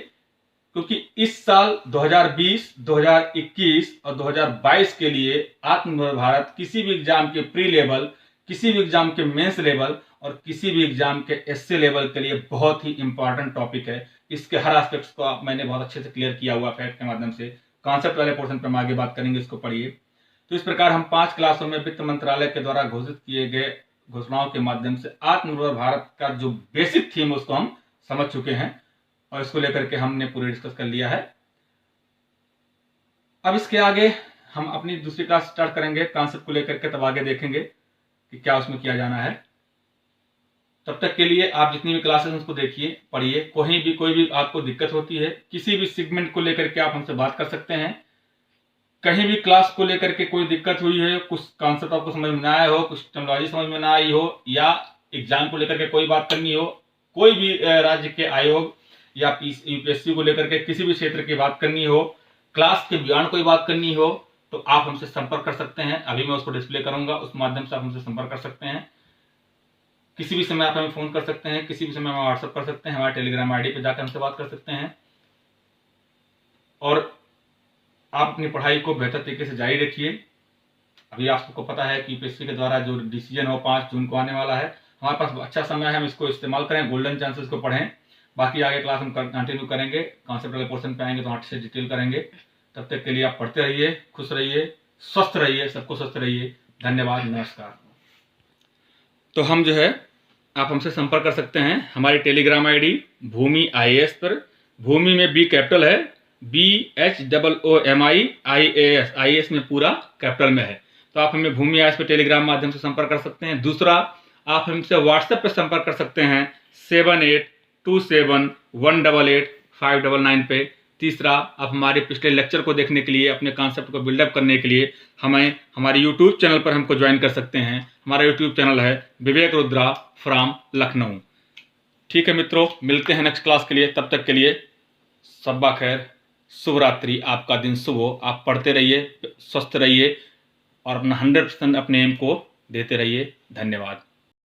क्योंकि इस साल 2020, 2021 और 2022 के लिए आत्मनिर्भर भारत किसी भी एग्जाम के प्री लेवल, किसी भी एग्जाम के मेंस लेवल और किसी भी एग्जाम के एसए लेवल के लिए बहुत ही इंपॉर्टेंट टॉपिक है। इसके हर एस्पेक्ट्स को मैंने बहुत अच्छे से क्लियर किया हुआ फैक्ट के माध्यम से। कॉन्सेप्ट वाले पोर्शन पर हम आगे बात करेंगे, इसको पढ़िए। तो इस प्रकार हम 5 क्लासों में वित्त मंत्रालय के द्वारा घोषित किए गए घोषणाओं के माध्यम से आत्मनिर्भर भारत का जो बेसिक थीम उसको हम समझ चुके हैं और इसको लेकर के हमने पूरे डिस्कस कर लिया है। अब इसके आगे हम अपनी दूसरी क्लास स्टार्ट करेंगे कॉन्सेप्ट को लेकर के, तब आगे देखेंगे कि क्या उसमें किया जाना है। तब तक के लिए आप जितनी भी क्लासेस उसको देखिए, पढ़िए। कोई भी आपको दिक्कत होती है किसी भी सेगमेंट को लेकर के आप हमसे बात कर सकते हैं। कहीं भी क्लास को लेकर के कोई दिक्कत हुई है, कुछ कॉन्सेप्ट आपको समझ में ना आया हो, कुछ टेक्नोलॉजी समझ में ना आई हो, या एग्जाम को लेकर के कोई बात करनी हो, कोई भी राज्य के आयोग या यूपीएससी को लेकर के किसी भी क्षेत्र की बात करनी हो, क्लास के बियॉन्ड कोई बात करनी हो, तो आप हमसे संपर्क कर सकते हैं। अभी मैं उसको डिस्प्ले करूंगा, उस माध्यम से आप हमसे संपर्क कर सकते हैं। किसी भी समय आप हमें फोन कर सकते हैं, किसी भी समय हमें व्हाट्सएप कर सकते हैं, हमारे टेलीग्राम आईडी पे जाकर हमसे बात कर सकते हैं। और आप अपनी पढ़ाई को बेहतर तरीके से जारी रखिए। अभी आपको पता है कि यूपीएससी के द्वारा जो डिसीजन हो 5 जून को आने वाला है, हमारे पास अच्छा समय है, हम इसको इस्तेमाल करें, गोल्डन चांसेस को पढ़ें। बाकी आगे क्लास हम कंटिन्यू करेंगे, कॉन्सेप्ट वाले पोर्शन पे आएंगे तो अच्छे से डिटेल करेंगे। तब तक के लिए आप पढ़ते रहिए, खुश रहिए, स्वस्थ रहिए, सबको स्वस्थ रहिए। धन्यवाद, नमस्कार। तो हम जो है आप हमसे संपर्क कर सकते हैं हमारी टेलीग्राम आईडी भूमि IAS पर। भूमि में B कैपिटल है, BHOOMI IAS, IAS में पूरा कैपिटल में है। तो आप हमें भूमि IAS पर टेलीग्राम माध्यम से संपर्क कर सकते हैं। दूसरा, आप हमसे व्हाट्सएप पर संपर्क कर सकते हैं 7827188599 पे। तीसरा, आप हमारे पिछले लेक्चर को देखने के लिए, अपने कॉन्सेप्ट को बिल्डअप करने के लिए हमें हमारे यूट्यूब चैनल पर हमको ज्वाइन कर सकते हैं। हमारा यूट्यूब चैनल है विवेक रुद्रा फ्रॉम लखनऊ। ठीक है मित्रों, मिलते हैं नेक्स्ट क्लास के लिए। तब तक के लिए सब्बा खैर, शुभ रात्रि, आपका दिन शुभ हो। आप पढ़ते रहिए, स्वस्थ रहिए और अपना 100% अपने एम को देते रहिए। धन्यवाद।